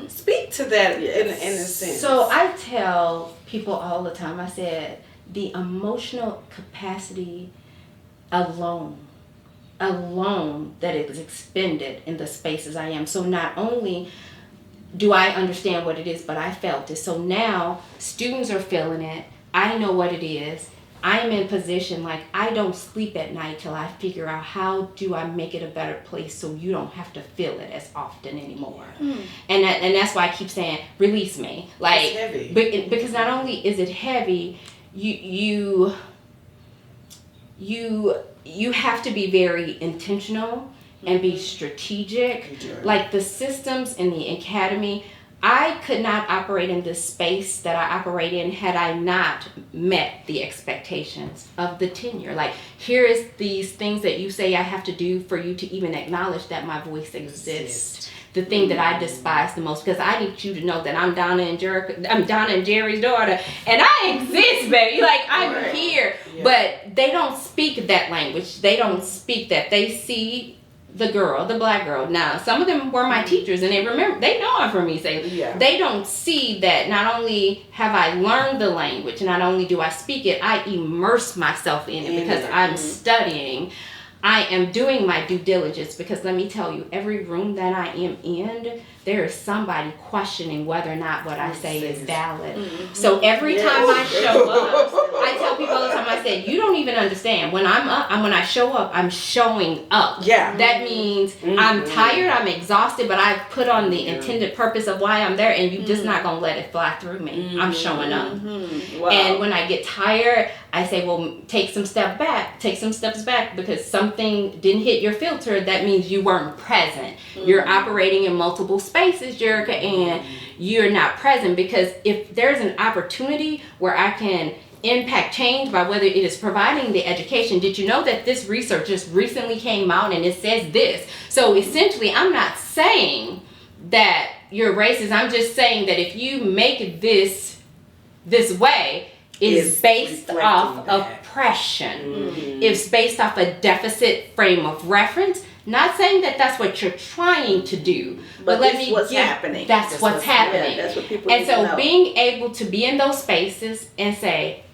Speak to that in a sense. So I tell people all the time, I said, the emotional capacity alone that it is expended in the spaces I am. So not only do I understand what it is, but I felt it. So now students are feeling it. I know what it is. I'm in position, like, I don't sleep at night till I figure out how do I make it a better place so you don't have to feel it as often anymore. And that's why I keep saying, release me. Like, it's heavy. Because not only is it heavy, you have to be very intentional and be strategic. Like the systems in the academy, I could not operate in this space that I operate in had I not met the expectations of the tenure. Like, here is these things that you say I have to do for you to even acknowledge that my voice exists. The thing that I despise the most, because I need you to know that I'm Donna and Jerry's daughter, and I exist, baby. Like, I'm here. Yeah. But they don't speak that language. They don't speak that. They see the black girl. Now, some of them were my teachers, and they know it from me. They don't see that not only have I learned the language, not only do I speak it, I immerse myself in it because I'm studying. I am doing my due diligence, because let me tell you, every room that I am in, there is somebody questioning whether or not what I say is valid. So every time I show up, I tell people all the time, I say, you don't even understand. When when I show up, I'm showing up. Yeah. That means I'm tired, I'm exhausted, but I've put on the intended purpose of why I'm there, and you're just not going to let it fly through me. I'm showing up. Wow. And when I get tired, I say, well, take some steps back, because something didn't hit your filter. That means you weren't present. You're operating in multiple spaces, Jerrica, and you're not present, because if there's an opportunity where I can impact change by whether it is providing the education, did you know that this research just recently came out and it says this? So essentially, I'm not saying that you're racist. I'm just saying that if you make this way, is based off oppression. It's based off a deficit frame of reference. Not saying that that's what you're trying to do, but that's what's happening. That's what's happening. Yeah, that's what people and so know. Being able to be in those spaces and say,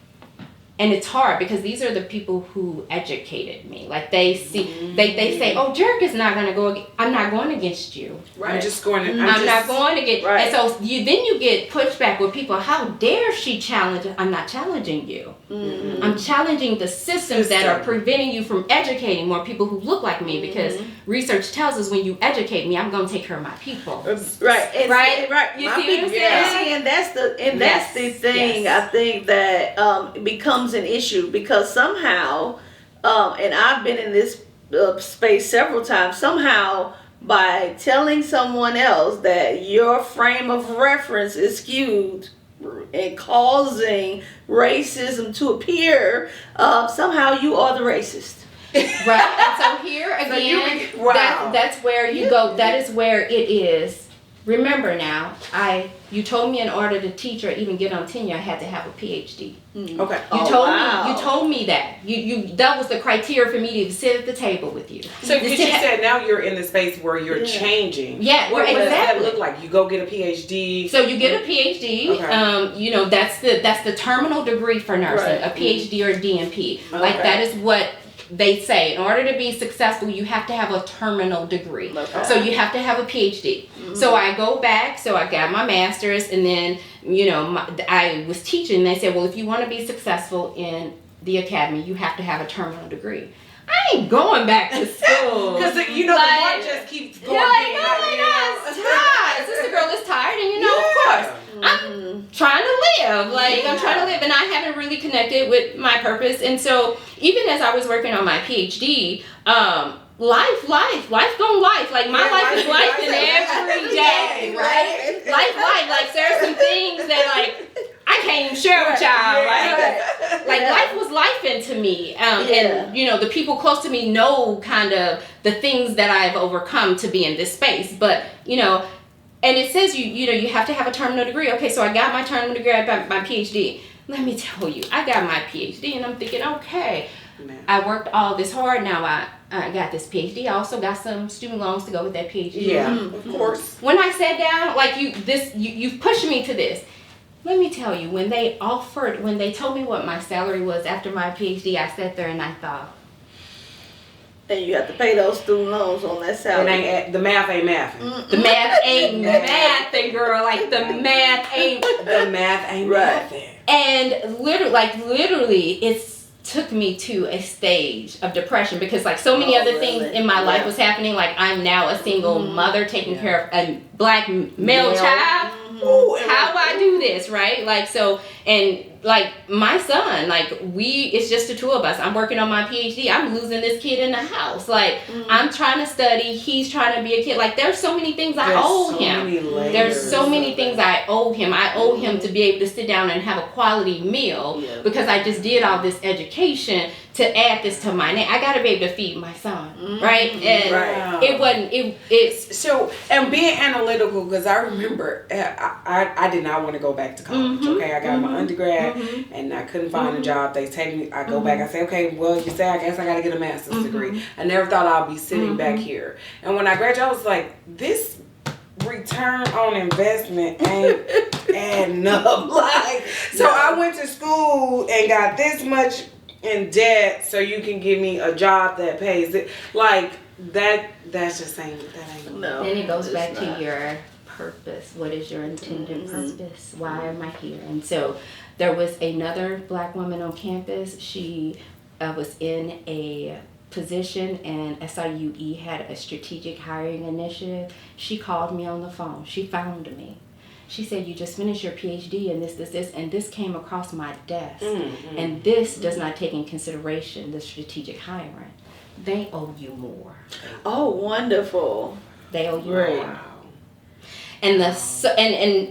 And it's hard because these are the people who educated me. Like they see, they say, "Oh, Jerrica's not gonna go. I'm not going against you. Right. I'm just going. I'm not going to get." Right. And so you get pushback with people. How dare she challenge? I'm not challenging you. I'm challenging the systems that are preventing you from educating more people who look like me. Because research tells us when you educate me, I'm going to take care of my people. Right. Right. You see what I'm saying? And that's the thing. I think that becomes an issue because somehow, and I've been in this space several times. Somehow, by telling someone else that your frame of reference is skewed and causing racism to appear, somehow you are the racist. Right. And so here again, that's where you go. That is where it is. Remember now, you told me in order to teach or even get on tenure, I had to have a PhD. Okay. You told me that. You that was the criteria for me to sit at the table with you. So you said now you're in the space where you're changing. Yeah, what exactly. does that look like? You go get a PhD. So you get a PhD. Okay. That's the terminal degree for nursing, a PhD or a DNP. Okay. Like that is what they say. In order to be successful, you have to have a terminal degree. Okay. So you have to have a PhD. So I go back, so I got my master's, and then, I was teaching, and they said, well, if you want to be successful in the academy, you have to have a terminal degree. I ain't going back to school. Because, the bar just keeps going. You're like, oh my God, it's tired. Sister girl is tired, and of course, I'm trying to live. I'm trying to live, and I haven't really connected with my purpose. And so, even as I was working on my PhD, life gonna life. Like my life is life in every day, right? Life. Like there's some things that I can't even share with y'all. Life was life into me. And the people close to me know kind of the things that I've overcome to be in this space. But and it says you have to have a terminal degree. Okay, so I got my terminal degree, I got my PhD. Let me tell you, I got my PhD, and I'm thinking, okay, I worked all this hard. Now I got this PhD. I also got some student loans to go with that PhD. Yeah, of course. When I sat down, you've pushed me to this. Let me tell you, when they told me what my salary was after my PhD, I sat there and I thought. And you have to pay those student loans on that salary. The math ain't mathing. The math ain't mathing, girl. The math ain't. The math ain't mathing. And literally, it's took me to a stage of depression because so many other things in my life was happening. I'm now a single mother taking care of a black male child. How do I do this, right? My son, it's just the two of us. I'm working on my PhD. I'm losing this kid in the house. I'm trying to study. He's trying to be a kid. There's so many things I owe him. There's so many things I owe him. I owe him to be able to sit down and have a quality meal because I just did all this education to add this to my name. I got to be able to feed my son, right? And it wasn't. It's so, and being analytical, because I remember I did not want to go back to college. Okay, I got my undergrad and I couldn't find a job. They take me. I go back. I say, okay, well, you say I guess I got to get a master's degree. I never thought I'll be sitting back here. And when I graduated, I was like, this return on investment ain't adding up. So I went to school and got this much in debt so you can give me a job that pays it. That's just ain't no. Then it goes back to your purpose. What is your intended purpose? Why am I here? And so there was another black woman on campus. She was in a position, and SIUE had a strategic hiring initiative. She called me on the phone. She found me. She said, you just finished your PhD and this, and this came across my desk. And this does not take in consideration the strategic hiring. They owe you more. Oh, wonderful. They owe you more. And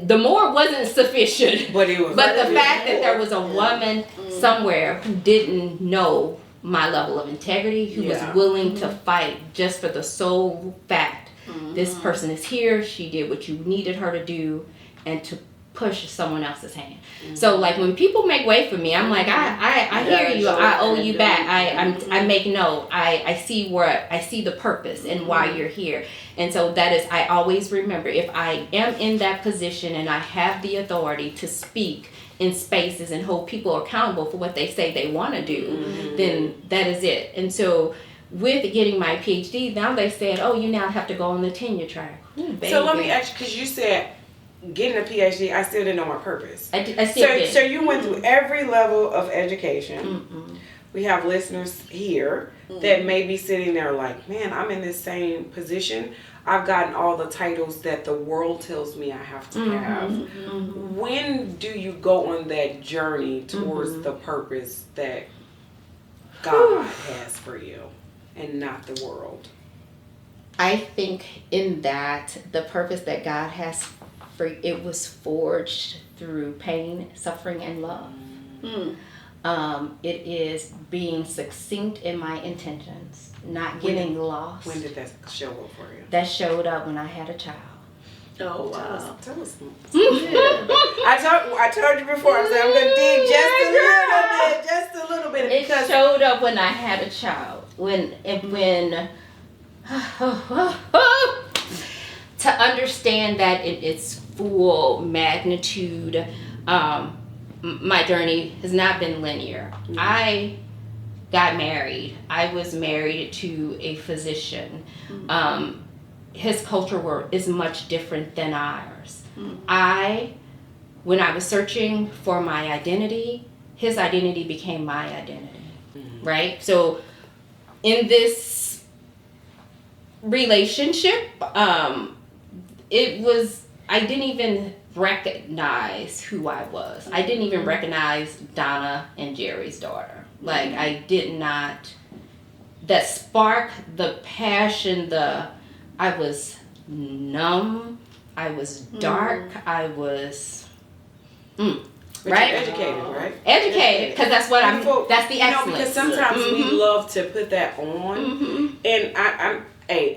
the more wasn't sufficient. But the fact that there was a woman somewhere who didn't know my level of integrity, who was willing to fight just for the sole fact this person is here, she did what you needed her to do, and to push someone else's hand. So like when people make way for me, I'm like, I hear you. I owe you back. I make note. I see the purpose and why you're here. And so that is, I always remember, if I am in that position and I have the authority to speak in spaces and hold people accountable for what they say they want to do, then that is it. And so with getting my PhD, now they said, oh, you now have to go on the tenure track. So let me ask you, because you said getting a PhD, I still didn't know my purpose. I still did. So you went through every level of education. We have listeners here that may be sitting there like, man, I'm in this same position. I've gotten all the titles that the world tells me I have to have. When do you go on that journey towards the purpose that God has for you and not the world? I think in that, the purpose that God has for it was forged through pain, suffering, and love. It is being succinct in my intentions, not getting lost. When did that show up for you? That showed up when I had a child. Oh, wow. Tell us. I told you before, I said I'm going to dig just a little bit. It showed up when I had a child. To understand that in its full magnitude, my journey has not been linear. I got married. I was married to a physician. His culture is much different than ours. When I was searching for my identity, his identity became my identity, right? So in this relationship, I didn't even recognize who I was. I didn't even recognize Donna and Jerry's daughter. Like, I did not, that spark, the passion, I was numb, I was dark, I was, But right? You're educated, right? Educated, because that's what that's the excellence. Because sometimes we love to put that on, and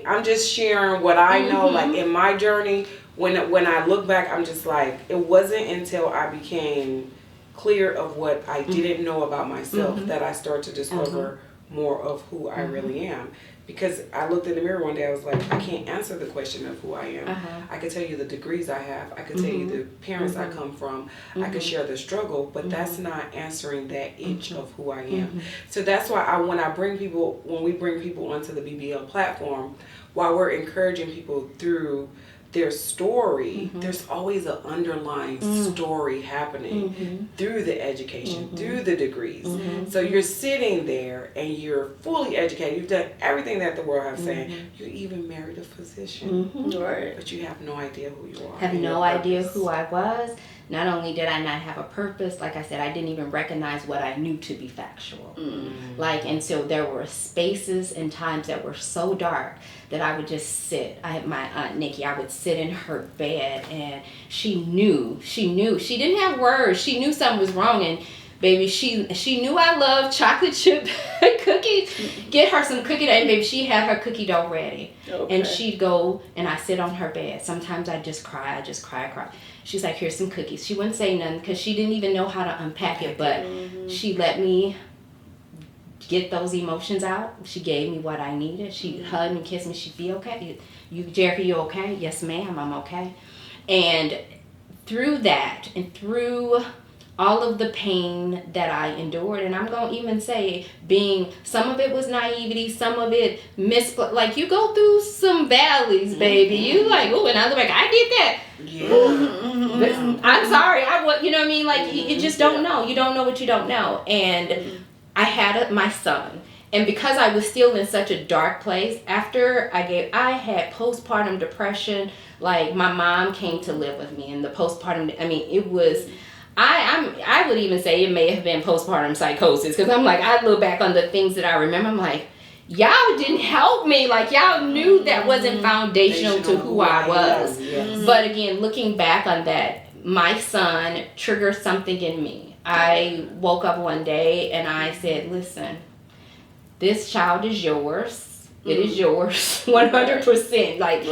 I'm just sharing what I know, like in my journey. When I look back, I'm just like, it wasn't until I became clear of what I didn't know about myself that I started to discover more of who I really am. Because I looked in the mirror one day, I was like, I can't answer the question of who I am. I could tell you the degrees I have. I could tell you the parents I come from. I could share the struggle, but that's not answering that itch of who I am. So that's why when we bring people onto the BBL platform, while we're encouraging people through their story, there's always an underlying story happening through the education, through the degrees. So you're sitting there and you're fully educated. You've done everything that the world has said. You even married a physician, Right? but you have no idea who you are. Have no idea who I was. Not only did I not have a purpose, like I said, I didn't even recognize what I knew to be factual. And so there were spaces and times that were so dark that I would just sit. I had my Aunt Nikki, I would sit in her bed, and she knew. She didn't have words. She knew something was wrong, and baby, she knew I loved chocolate chip cookies. Get her some cookie dough, and baby, she had her cookie dough ready. And she'd go, and I sit on her bed. Sometimes I'd just cry. She's like, here's some cookies. She wouldn't say nothing because she didn't even know how to unpack it, but she let me get those emotions out. She gave me what I needed. She hugged and kissed me. She'd be okay. Jerrica, you okay? Yes, ma'am, I'm okay. And through that and through all of the pain that I endured, and I'm going to even say some of it was naivety, some of it like you go through some valleys, baby. You like, oh, and I look like, I did that. I'm sorry. You know what I mean? Like, you just don't know. You don't know what you don't know. And I had my son. And because I was still in such a dark place, after I had postpartum depression. Like, my mom came to live with me, and the postpartum, it was, I would even say it may have been postpartum psychosis, because I'm like, I look back on the things that I remember, I'm like, y'all didn't help me. Like, y'all knew that wasn't foundational to who I was. But again, looking back on that, my son triggered something in me. I woke up one day and I said, listen, this child is yours. It is yours, 100%. Like,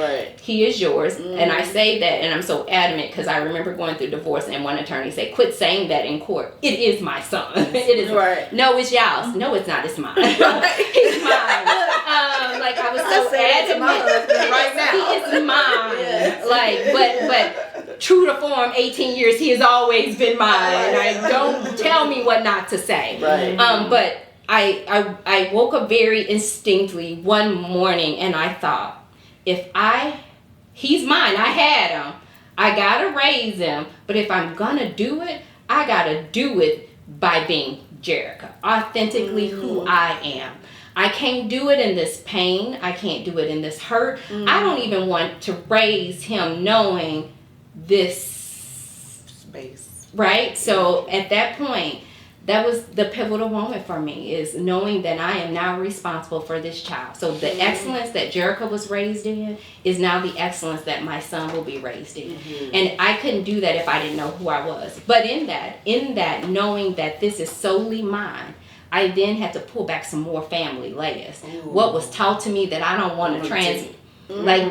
he is yours. And I say that, and I'm so adamant because I remember going through divorce and one attorney said, quit saying that in court. It is my son. It is. No, it's y'all's. No, it's not. It's mine. It's mine. Like, I was so adamant. Right now. He is mine. Like, but true to form, 18 years, he has always been mine. Like, don't tell me what not to say. But I woke up very instinctively one morning and I thought, he's mine, I had him, I gotta raise him, but if I'm gonna do it, I gotta do it by being Jerrica, authentically who I am. I can't do it in this pain, I can't do it in this hurt. I don't even want to raise him knowing this space. Right? So at that point, that was the pivotal moment for me, is knowing that I am now responsible for this child. So the excellence that Jerrica was raised in is now the excellence that my son will be raised in. And I couldn't do that if I didn't know who I was. But in that knowing that this is solely mine, I then had to pull back some more family layers. What was taught to me that I don't want to like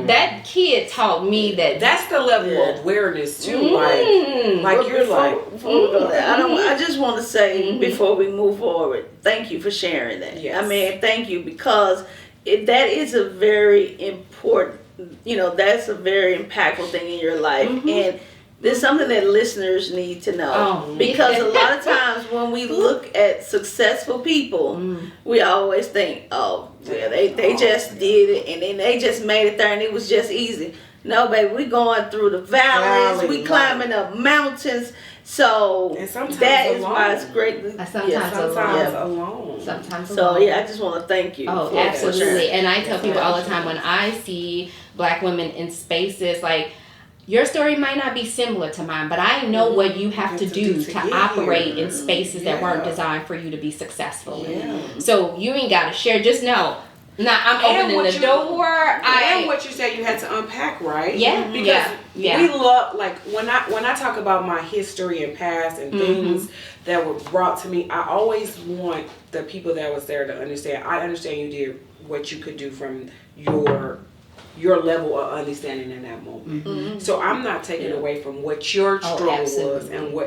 that kid taught me that's the level of awareness too. Like you're like before we go there, I just want to say before we move forward, thank you for sharing that. I mean, thank you, because that is a very important, that's a very impactful thing in your life, and there's something that listeners need to know, because a lot of times when we look at successful people, we always think, they just did it and then they just made it there and it was just easy. No, baby, we going through the valleys, we climbing up mountains. So that is why it's great. Sometimes alone. So I just want to thank you. Oh, absolutely. And I tell people all the time, when I see Black women in spaces, like, your story might not be similar to mine, but I know what you have to do to operate in spaces that weren't designed for you to be successful in. So you ain't got to share. Just know, I'm opening the door. And what you said, you had to unpack, right? Yeah. Because we love, like, when I talk about my history and past and things that were brought to me, I always want the people that was there to understand. I understand you did what you could do from your level of understanding in that moment. So I'm not taking away from what your struggle was and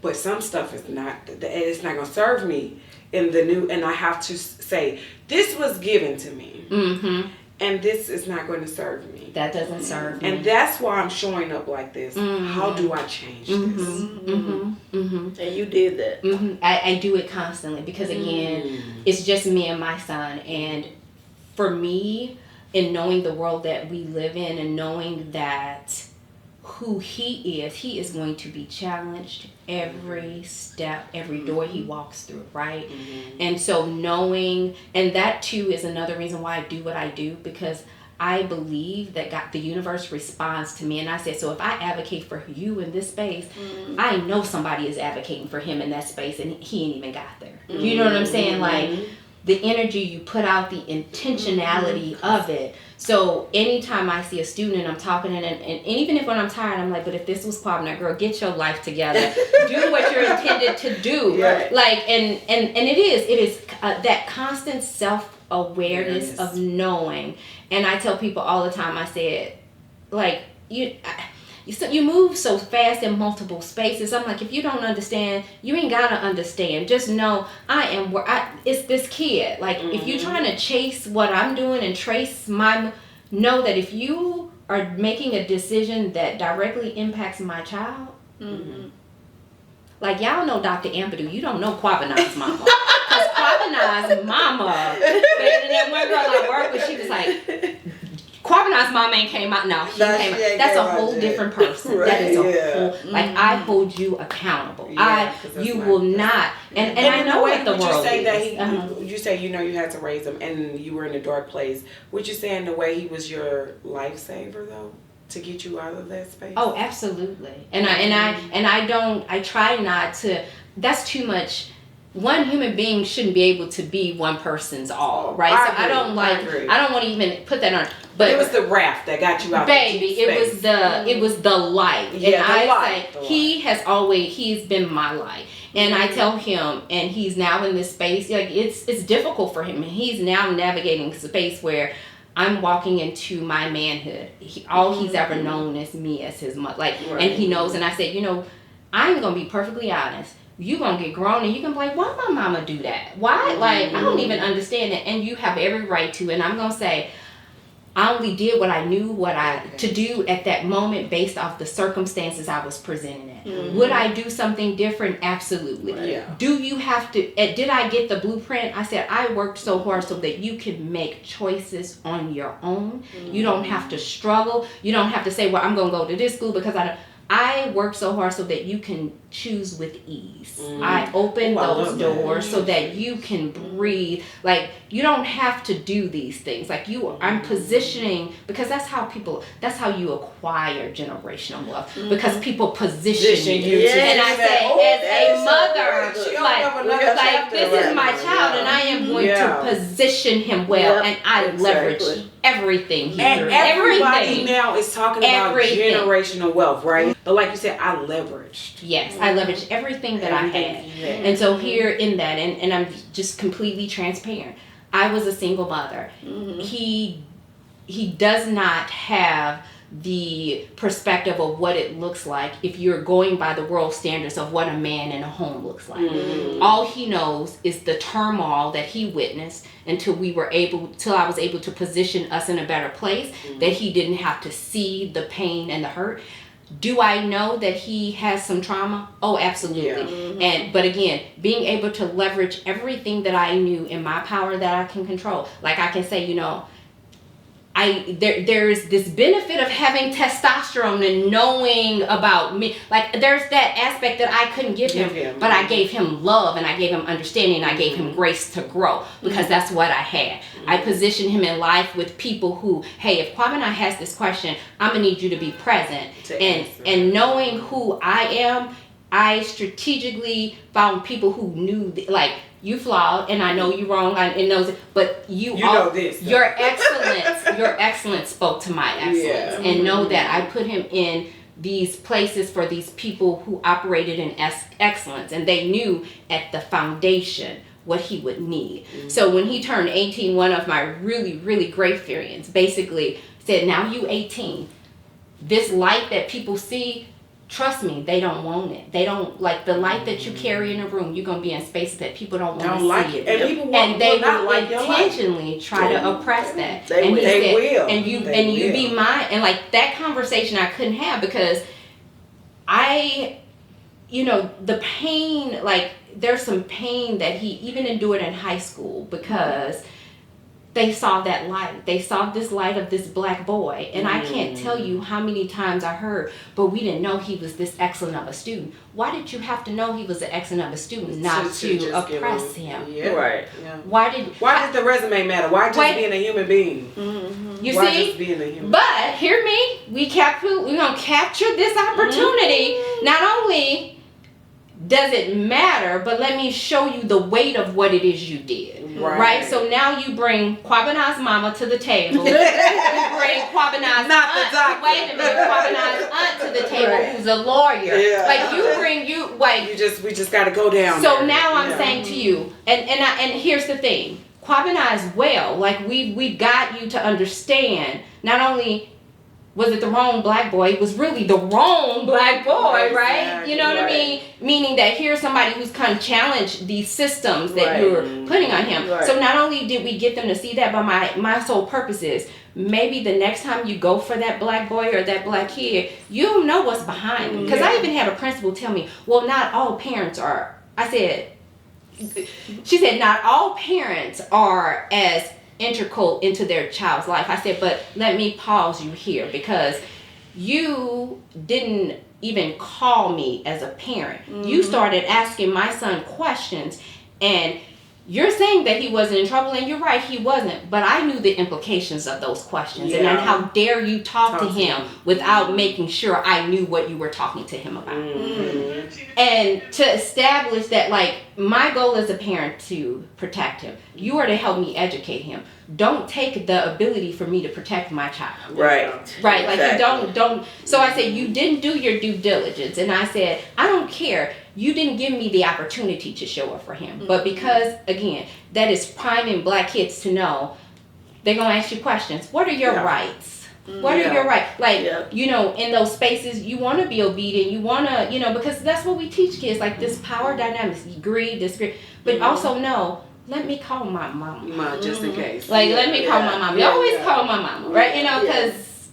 but some stuff is not, it's not going to serve me in the new, and I have to say, this was given to me and this is not going to serve me. That doesn't serve me. And that's why I'm showing up like this. How do I change this? And you did that. I do it constantly, because again, it's just me and my son, and for me, in knowing the world that we live in and knowing that who he is going to be challenged every step, every door he walks through, right? And so knowing, and that too is another reason why I do what I do, because I believe that the universe responds to me. And I said, so if I advocate for you in this space, I know somebody is advocating for him in that space, and he ain't even got there. You know what I'm saying? Like, the energy you put out, the intentionality of it. So anytime I see a student and I'm talking, and even if when I'm tired, I'm like, but if this was Kwabena, girl, get your life together. Do what you're intended to do. Like, and it is that constant self-awareness of knowing. And I tell people all the time, I said, like, you move so fast in multiple spaces. I'm like, if you don't understand, you ain't gotta understand. Just know it's this kid. Like, if you're trying to chase what I'm doing and trace know that if you are making a decision that directly impacts my child, like, y'all know Dr. Ampadu, you don't know Kwabena's mama. Because Kwabena's mama, and then one girl I work with, she was like, Kwabena's mom ain't came out. No, he came out. That's a whole different person. That is a whole, like, I hold you accountable. You will not, and I know what the world is. You say, you had to raise him and you were in a dark place. Would you say in the way he was your lifesaver, though, to get you out of that space? Oh, absolutely. And I try not to, that's too much. One human being shouldn't be able to be one person's all, right? I don't want to even put that on. But it was the raft that got you out. Baby, it was the light. Yeah, and the light. He's been my light. And I tell him, and he's now in this space, like it's difficult for him. And he's now navigating a space where I'm walking into my manhood. All he's ever known is me as his mother. Like, and he knows, and I said, I'm going to be perfectly honest. You're going to get grown and you can be like, why my mama do that? Why? Like, I don't even understand it. And you have every right to. And I'm going to say, I only did what I knew to do at that moment based off the circumstances I was presented in. Would I do something different? Absolutely. Right. Yeah. Do you have to, did I get the blueprint? I said, I worked so hard so that you can make choices on your own. You don't have to struggle. You don't have to say, well, I'm going to go to this school because I worked so hard so that you can choose with ease. I opened those doors so that you can breathe. Like, you don't have to do these things. Like, I'm positioning, because that's how you acquire generational wealth. Because people position you. And I say, as a mother, like this is my child, and I am going to position him well, and I leverage everything here. And everybody now is talking about generational wealth, right? But like you said, I leveraged. Yes, I leveraged everything that I had. And so here in that, and I'm just completely transparent. I was a single mother. He does not have the perspective of what it looks like if you're going by the world standards of what a man in a home looks like. All he knows is the turmoil that he witnessed until I was able to position us in a better place, that he didn't have to see the pain and the hurt. Do I know that he has some trauma? Oh, absolutely. But again, being able to leverage everything that I knew in my power that I can control. Like I can say, there's this benefit of having testosterone and knowing about me. Like, there's that aspect that I couldn't give him, but I gave him love and I gave him understanding and I gave him grace to grow, because that's what I had. I positioned him in life with people who, hey, if Kwabena has this question, I'm gonna need you to be present. And knowing who I am, I strategically found people who knew, like, you flawed, and I know you wrong, and knows it, but know this. Your excellence spoke to my excellence, and know that I put him in these places for these people who operated in excellence, and they knew at the foundation what he would need. So when he turned 18, one of my really, really great friends basically said, now you 18, this light that people see, trust me, they don't want it. They don't like the light that you carry in a room. You're gonna be in spaces that people don't want to see it, and they will intentionally try to oppress that. They will. And you be mine. And like that conversation I couldn't have, because the pain. Like, there's some pain that he even endured in high school, because they saw that light. They saw this light of this black boy. And I can't tell you how many times I heard, but we didn't know he was this excellent of a student. Why did you have to know he was an excellent of a student not to oppress him? Yeah. Right. Yeah. Why did the resume matter? Why just being a human being? Why just being a human But hear me, we're going to capture this opportunity. Not only does it matter, but let me show you the weight of what it is you did. Right? So now you bring Kwabena's mama to the table. You bring Kwabena's aunt. Wait a minute, Kwabena's aunt to the table, who's a lawyer. We just got to go down. So there. now I'm saying to you, and here's the thing, Kwabena is well. Like, we got you to understand. Not only was it the wrong black boy, it was really the wrong black boy, right? You know what I mean? Meaning that here's somebody who's kind of challenged these systems that you're putting on him. So not only did we get them to see that, but my sole purpose is, maybe the next time you go for that black boy or that black kid, you'll know what's behind them. Because I even had a principal tell me, well, not all parents are. She said, not all parents are as integral into their child's life. I said, but let me pause you here, because you didn't even call me as a parent. You started asking my son questions, and you're saying that he wasn't in trouble, and you're right, he wasn't. But I knew the implications of those questions, and then how dare you talk to him without making sure I knew what you were talking to him about. And to establish that, like, my goal as a parent to protect him. You are to help me educate him. Don't take the ability for me to protect my child. Right. Right. Like, you don't. So I said, you didn't do your due diligence. And I said, I don't care. You didn't give me the opportunity to show up for him. But because, again, that is priming black kids to know, they're going to ask you questions. What are your rights? What are your rights? Like, you know, in those spaces, you want to be obedient. You want to, you know, because that's what we teach kids, like this power dynamics, greed, disagreed. But also know, let me call my mama. Just in case. Like, let me call my mama. You always call my mama, right? You know, because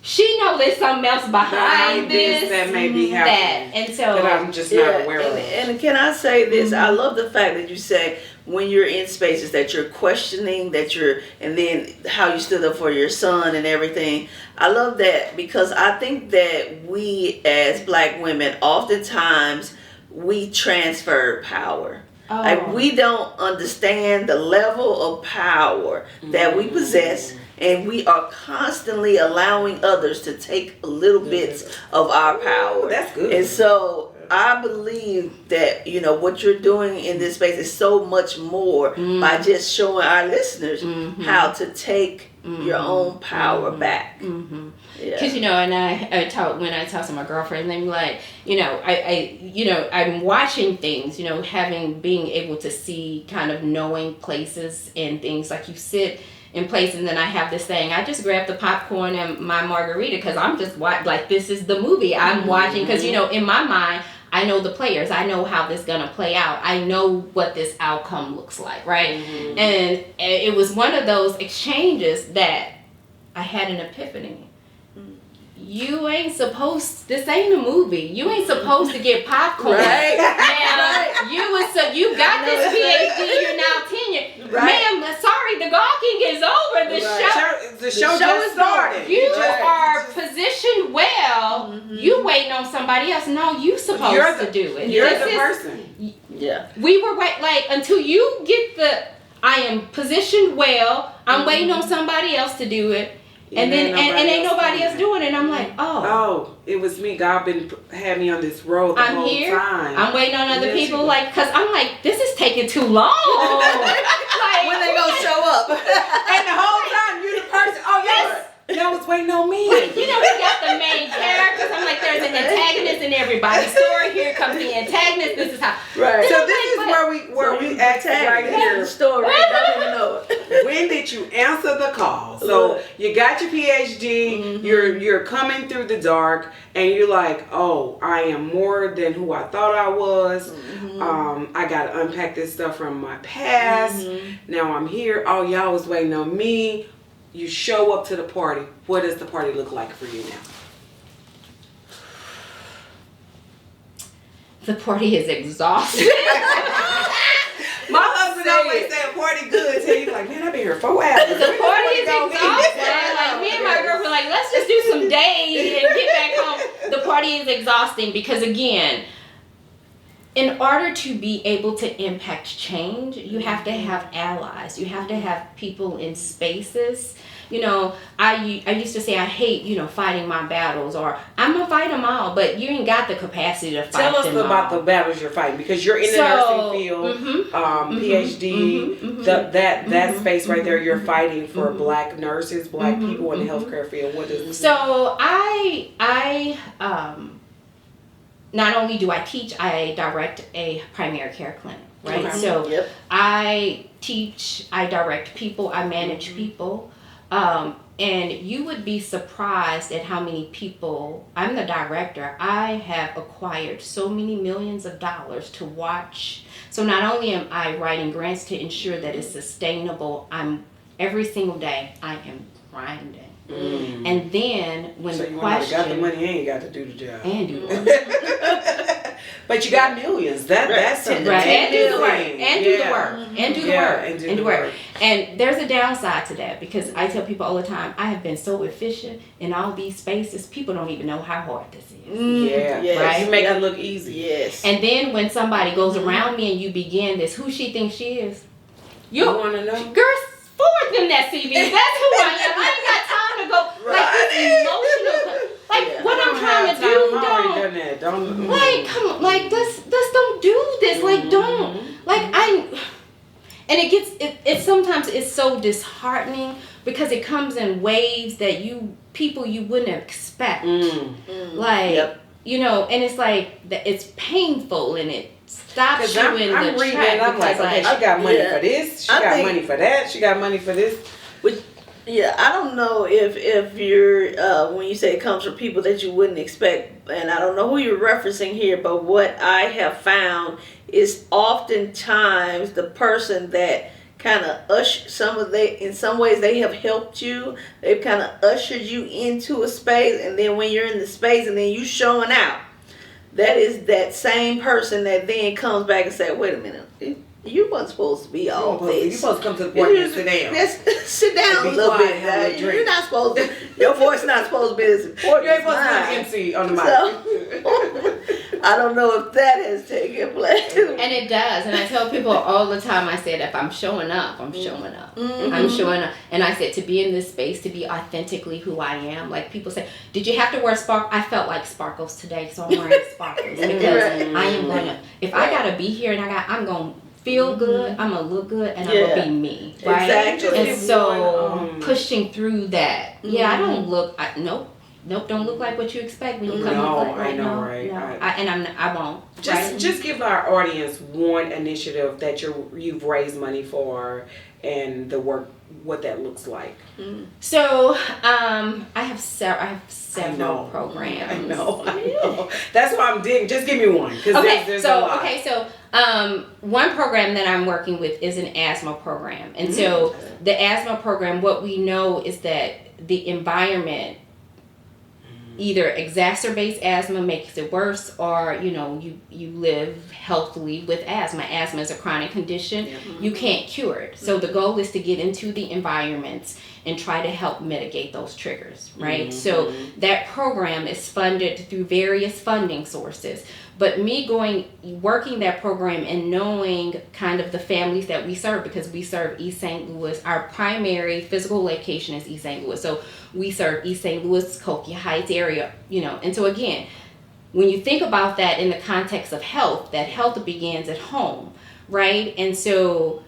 she knows there's something else behind this that may be happening. And so that I'm just not aware of. And can I say this? I love the fact that you say when you're in spaces that you're questioning, and then how you stood up for your son and everything. I love that because I think that we as black women, oftentimes we transfer power. Like, we don't understand the level of power that we possess, and we are constantly allowing others to take little bits of our power. That's good. And so I believe that, you know, what you're doing in this space is so much more by just showing our listeners how to take your own power back. Because, you know, and I talk to my girlfriend, and they're like, you know, I'm watching things, you know, being able to see, kind of knowing places and things. Like, you sit in places, and then I have this thing, I just grab the popcorn and my margarita because I'm just like, this is the movie I'm watching. Because, you know, in my mind, I know the players. I know how this is going to play out. I know what this outcome looks like, right? And it was one of those exchanges that I had an epiphany. You ain't this ain't a movie. You ain't supposed to get popcorn. Right. Now, you got this PhD, you're now tenured. Ma'am, sorry, the gawking is over. The show just started. You are positioned well. You waiting on somebody else. No, you supposed to do it. You're the person. We were like, until you get I am positioned well. I'm waiting on somebody else to do it. And then ain't nobody else doing it. And I'm like, it was me. God had me on this road the whole time. I'm waiting on other people, like, because I'm like, this is taking too long. Like, when they gonna show up? And the whole time you the person. Y'all was waiting on me. You know, we got the main characters. I'm like, there's an antagonist in everybody's story. Here comes the antagonist. This is how. Right. So this is where we ask right here. Story. Don't even know it. When did you answer the call? So you got your PhD. You're coming through the dark, and you're like, oh, I am more than who I thought I was. I got to unpack this stuff from my past. Now I'm here. Oh, y'all was waiting on me. You show up to the party. What does the party look like for you now? The party is exhausting. My husband always said party good. So he's like, man, I've been here 4 hours. The party is exhausting. Like, me and my girlfriend, like, let's just do some days and get back home. The party is exhausting because, again, in order to be able to impact change, you have to have allies. You have to have people in spaces. You know, I used to say I hate, you know, fighting my battles, or I'm going to fight them all, but you ain't got the capacity to fight them all. Tell us about the battles you're fighting, because you're in the nursing field, PhD, that space right there, you're fighting for black nurses, black people in the healthcare field. What does this mean? So I not only do I teach, I direct a primary care clinic, right? Okay. So I teach, I direct people, I manage people. And you would be surprised at how many people, I'm the director, I have acquired so many millions of dollars to watch. So not only am I writing grants to ensure that it's sustainable, every single day I am grinding. And then when so the you question, got the money and you got to do the job. And do the work. But you got millions. That's something. Right. And do the work. Thing. And do the work. And do the work. And do the work. And there's a downside to that, because I tell people all the time, I have been so efficient in all these spaces, people don't even know how hard this is. Right? You make it look easy. Yes. And then when somebody goes around me and you begin this, who she thinks she is? You want to know? Girl, forward them that CV. That's who I am. I ain't got time to go. Like, this emotional. Like, what I'm trying to do, don't. Like, come on. Like, let's don't do this. Like, don't. Like, and it gets, it sometimes it's so disheartening because it comes in waves that people you wouldn't expect. Like, you know, and it's like, it's painful and it stops you in I'm the reading track. and I'm like, okay, she got money for this, she got money for that, she got money for this. Yeah, I don't know if you're, when you say it comes from people that you wouldn't expect, and I don't know who you're referencing here, but what I have found is oftentimes the person that kind of in some ways they have helped you, they've kind of ushered you into a space, and then when you're in the space and then you showing out, that is that same person that then comes back and say, wait a minute, you weren't supposed to be all this. You're supposed to come to the point and sit down. Sit down a little bit. You're not supposed to. Your voice not supposed to be as important. You ain't supposed to be MC on the mic. So, I don't know if that has taken place. And it does. And I tell people all the time, I said, if I'm showing up, I'm showing up. I'm showing up. And I said, to be in this space, to be authentically who I am. Like, people say, did you have to wear sparkles? I felt like sparkles today, so I'm wearing sparkles. Because I am going to, if I got to be here and I'm going to feel good, I'm gonna look good, and I'm gonna be me, right? Exactly. And so pushing through that, I don't look. Nope, don't look like what you expect when you come. I know, right? I won't. Just give our audience one initiative that you've raised money for, and the work, what that looks like. So I have several programs. I know. That's why I'm digging. Just give me one. So one program that I'm working with is an asthma program. And so the asthma program, what we know is that the environment either exacerbates asthma, makes it worse, or you live healthily with asthma. Asthma is a chronic condition. You can't cure it. So the goal is to get into the environments and try to help mitigate those triggers, right? So that program is funded through various funding sources. But me working that program and knowing kind of the families that we serve, because we serve East St. Louis, our primary physical location is East St. Louis. So we serve East St. Louis, Cokia Heights area, And so again, when you think about that in the context of health, that health begins at home, right? And so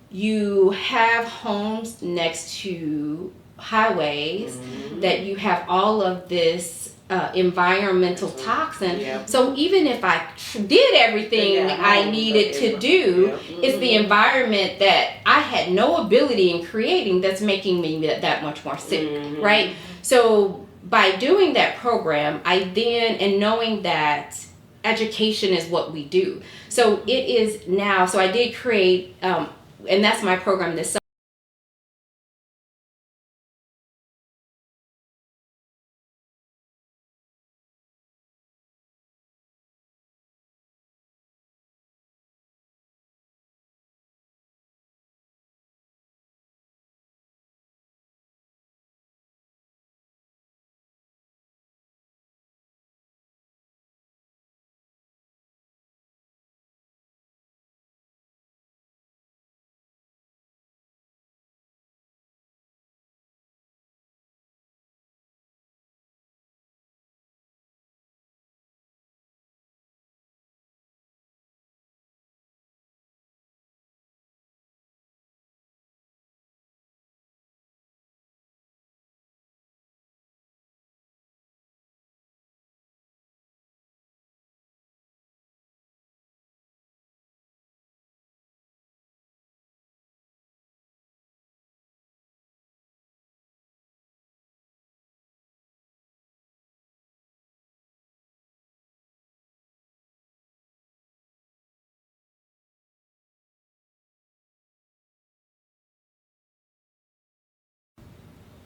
you have homes next to highways that you have all of this environmental toxin. So even if I did everything I needed to do, it's the environment that I had no ability in creating that's making me that much more sick, right? So by doing that program, and knowing that education is what we do. So it is now, so I did create, and that's my program this summer.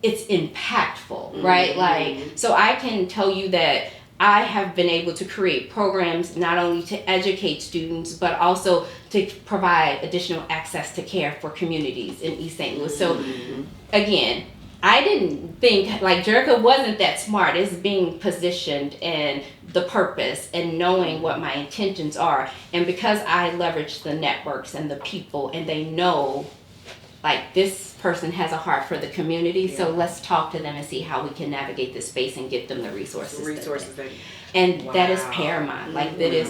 It's impactful, right? Like, so I can tell you that I have been able to create programs not only to educate students, but also to provide additional access to care for communities in East St. Louis. So again, I didn't think, like, Jerrica wasn't that smart. It's being positioned and the purpose and knowing what my intentions are. And because I leverage the networks and the people, and they know, like, this person has a heart for the community, so let's talk to them and see how we can navigate this space and get them the resources. And that is paramount. Like, that is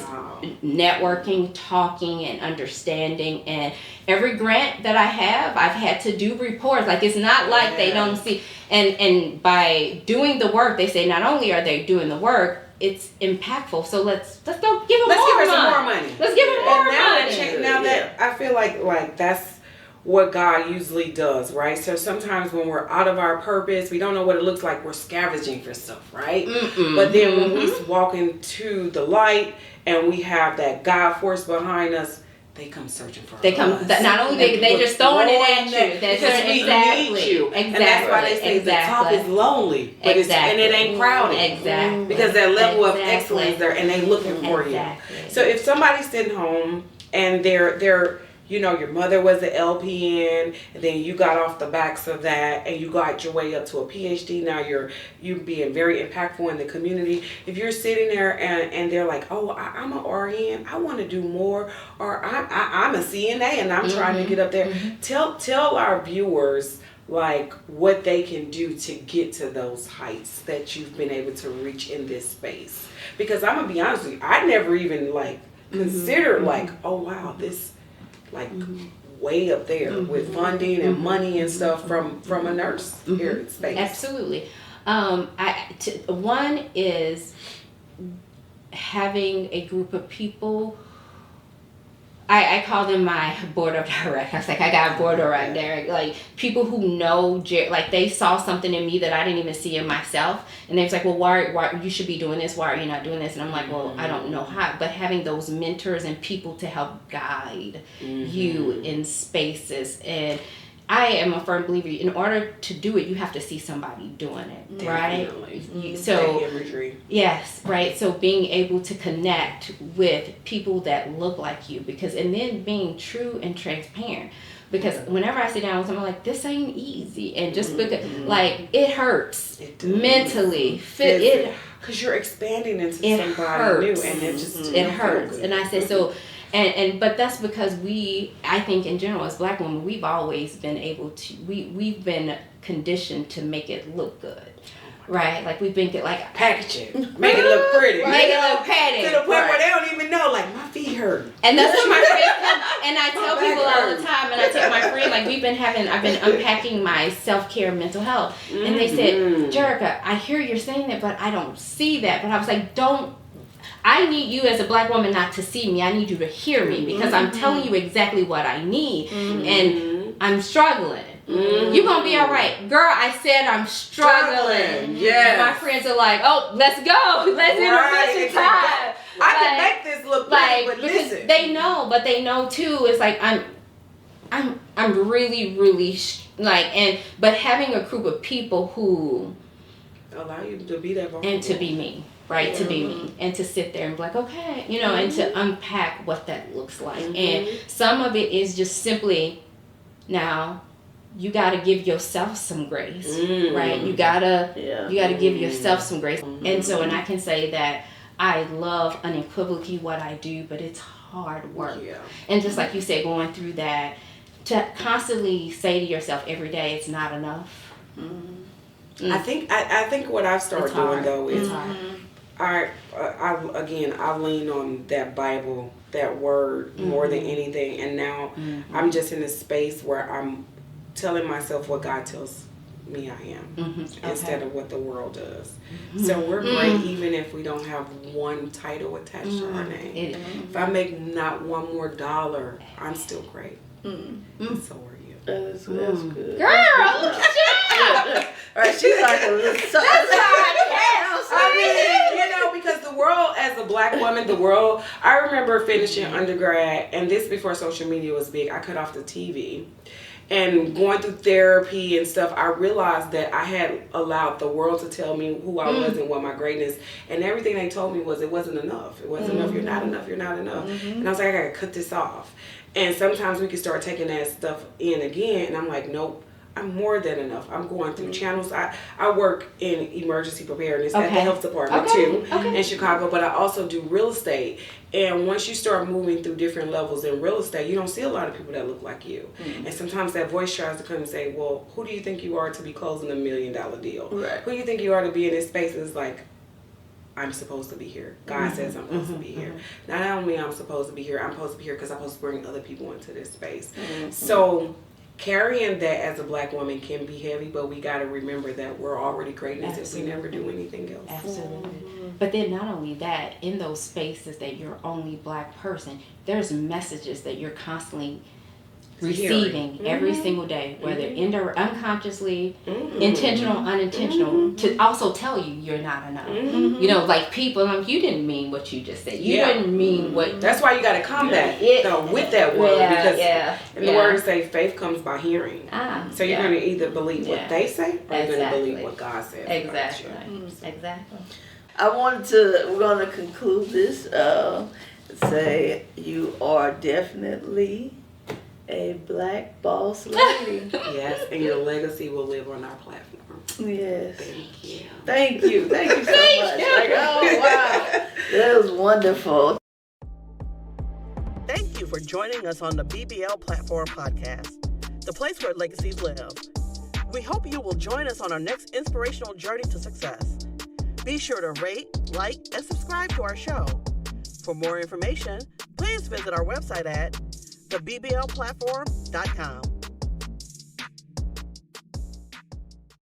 networking, talking, and understanding. And every grant that I have, I've had to do reports. Like, it's not like they don't see. And by doing the work, they say not only are they doing the work, it's impactful. So let's go give them more money. Let's give them more money. Now that I feel like that's what God usually does, right? So sometimes when we're out of our purpose, we don't know what it looks like. We're scavenging for stuff, right? But then when we walk into the light and we have that God force behind us, they come searching for us. They come. Not only they just throwing it at you. Because we need you. Exactly. And that's why they say the top is lonely, but and it ain't crowded. Exactly. Because that level of excellence there, and they looking for you. So if somebody's sitting home and they're you know, your mother was an LPN, and then you got off the backs of that, and you got your way up to a PhD. Now you being very impactful in the community. If you're sitting there and they're like, oh, I'm an RN, I want to do more, or I'm a CNA and I'm trying to get up there. Tell our viewers, like, what they can do to get to those heights that you've been able to reach in this space. Because I'm gonna be honest with you, I never even like considered like, oh wow, this like way up there with funding and money and stuff from a nurse here in space. Absolutely. One is having a group of people. I call them my board of directors. I was like, I got a board of directors, like people who know, like they saw something in me that I didn't even see in myself, and they was like, well, why you should be doing this? Why are you not doing this? And I'm like, well, I don't know how. But having those mentors and people to help guide you in spaces, and I am a firm believer. In order to do it, you have to see somebody doing it, right? So yes, right. So being able to connect with people that look like you, and then being true and transparent. Because whenever I sit down with someone, like, this ain't easy, and just because like it hurts mentally, because you're expanding into somebody new, and it hurts. And I say so. But that's because I think in general as Black women, we've always been able to, we've been conditioned to make it look good, right? Like we've been like packaging, make it look pretty, make it look pretty, to the point where they don't even know, like, my feet hurt. And that's what my friends, and I tell people all the time, and I tell my friend, like, I've been unpacking my self-care mental health, and they said, Jerrica, I hear you're saying that, but I don't see that. But I was like, I need you as a Black woman not to see me. I need you to hear me, because I'm telling you exactly what I need, and I'm struggling. You're going to be all right. Girl, I said I'm struggling. Yes. My friends are like, oh, let's go. Let's intervention time. I can make this look pretty, but because listen. they know, but they know too, it's like I'm really, really but having a group of people who allow you to be that vulnerable. And to be me. Right, to be me, and to sit there and be like, okay, you know, and to unpack what that looks like. And some of it is just simply, now, you got to give yourself some grace, right? You gotta give yourself some grace. And so, and I can say that I love unequivocally what I do, but it's hard work. Yeah. And just like you said, going through that, to constantly say to yourself every day, it's not enough. I think what I've started doing though is I lean on that Bible, that word more than anything, and now I'm just in a space where I'm telling myself what God tells me I am instead of what the world does. So we're great even if we don't have one title attached to our name. If I make not one more dollar, I'm still great. So are you. That's good. Girl, look at you! Right, she's like a little because the world, as a Black woman, I remember finishing undergrad, and this before social media was big. I cut off the TV, And going through therapy and stuff, I realized that I had allowed the world to tell me who I was and what my greatness, and everything they told me was it wasn't enough. It wasn't enough. You're not enough. You're not enough. And I was like, I gotta cut this off. And sometimes we can start taking that stuff in again, and I'm like, nope. I'm more than enough. I'm going through channels. I work in emergency preparedness at the health department too in Chicago, but I also do real estate. And once you start moving through different levels in real estate, you don't see a lot of people that look like you. And sometimes that voice tries to come and say, well, who do you think you are to be closing $1 million deal? Right. Who do you think you are to be in this space? And it's like, I'm supposed to be here. God says I'm supposed to be here. Not only I'm supposed to be here, I'm supposed to be here because I'm supposed to bring other people into this space. So carrying that as a Black woman can be heavy, but we got to remember that we're already greatness if we never do anything else. Absolutely. But then not only that, in those spaces that you're only Black person, there's messages that you're constantly receiving every single day, whether unconsciously, intentional, unintentional, to also tell you you're not enough. You know, like people, like, you didn't mean what you just said. You didn't mean what. That's why you got to combat with that word, because in the word say faith comes by hearing. So you're going to either believe what they say, or you're going to believe what God says. Exactly. We're going to conclude this. Say you are definitely a Black boss lady. Yes, and your legacy will live on our platform. Yes. Thank you. Thank you. Thank you so much. Like, oh, wow. That was wonderful. Thank you for joining us on the BBL Platform Podcast, the place where legacies live. We hope you will join us on our next inspirational journey to success. Be sure to rate, like, and subscribe to our show. For more information, please visit our website at theBBLplatform.com.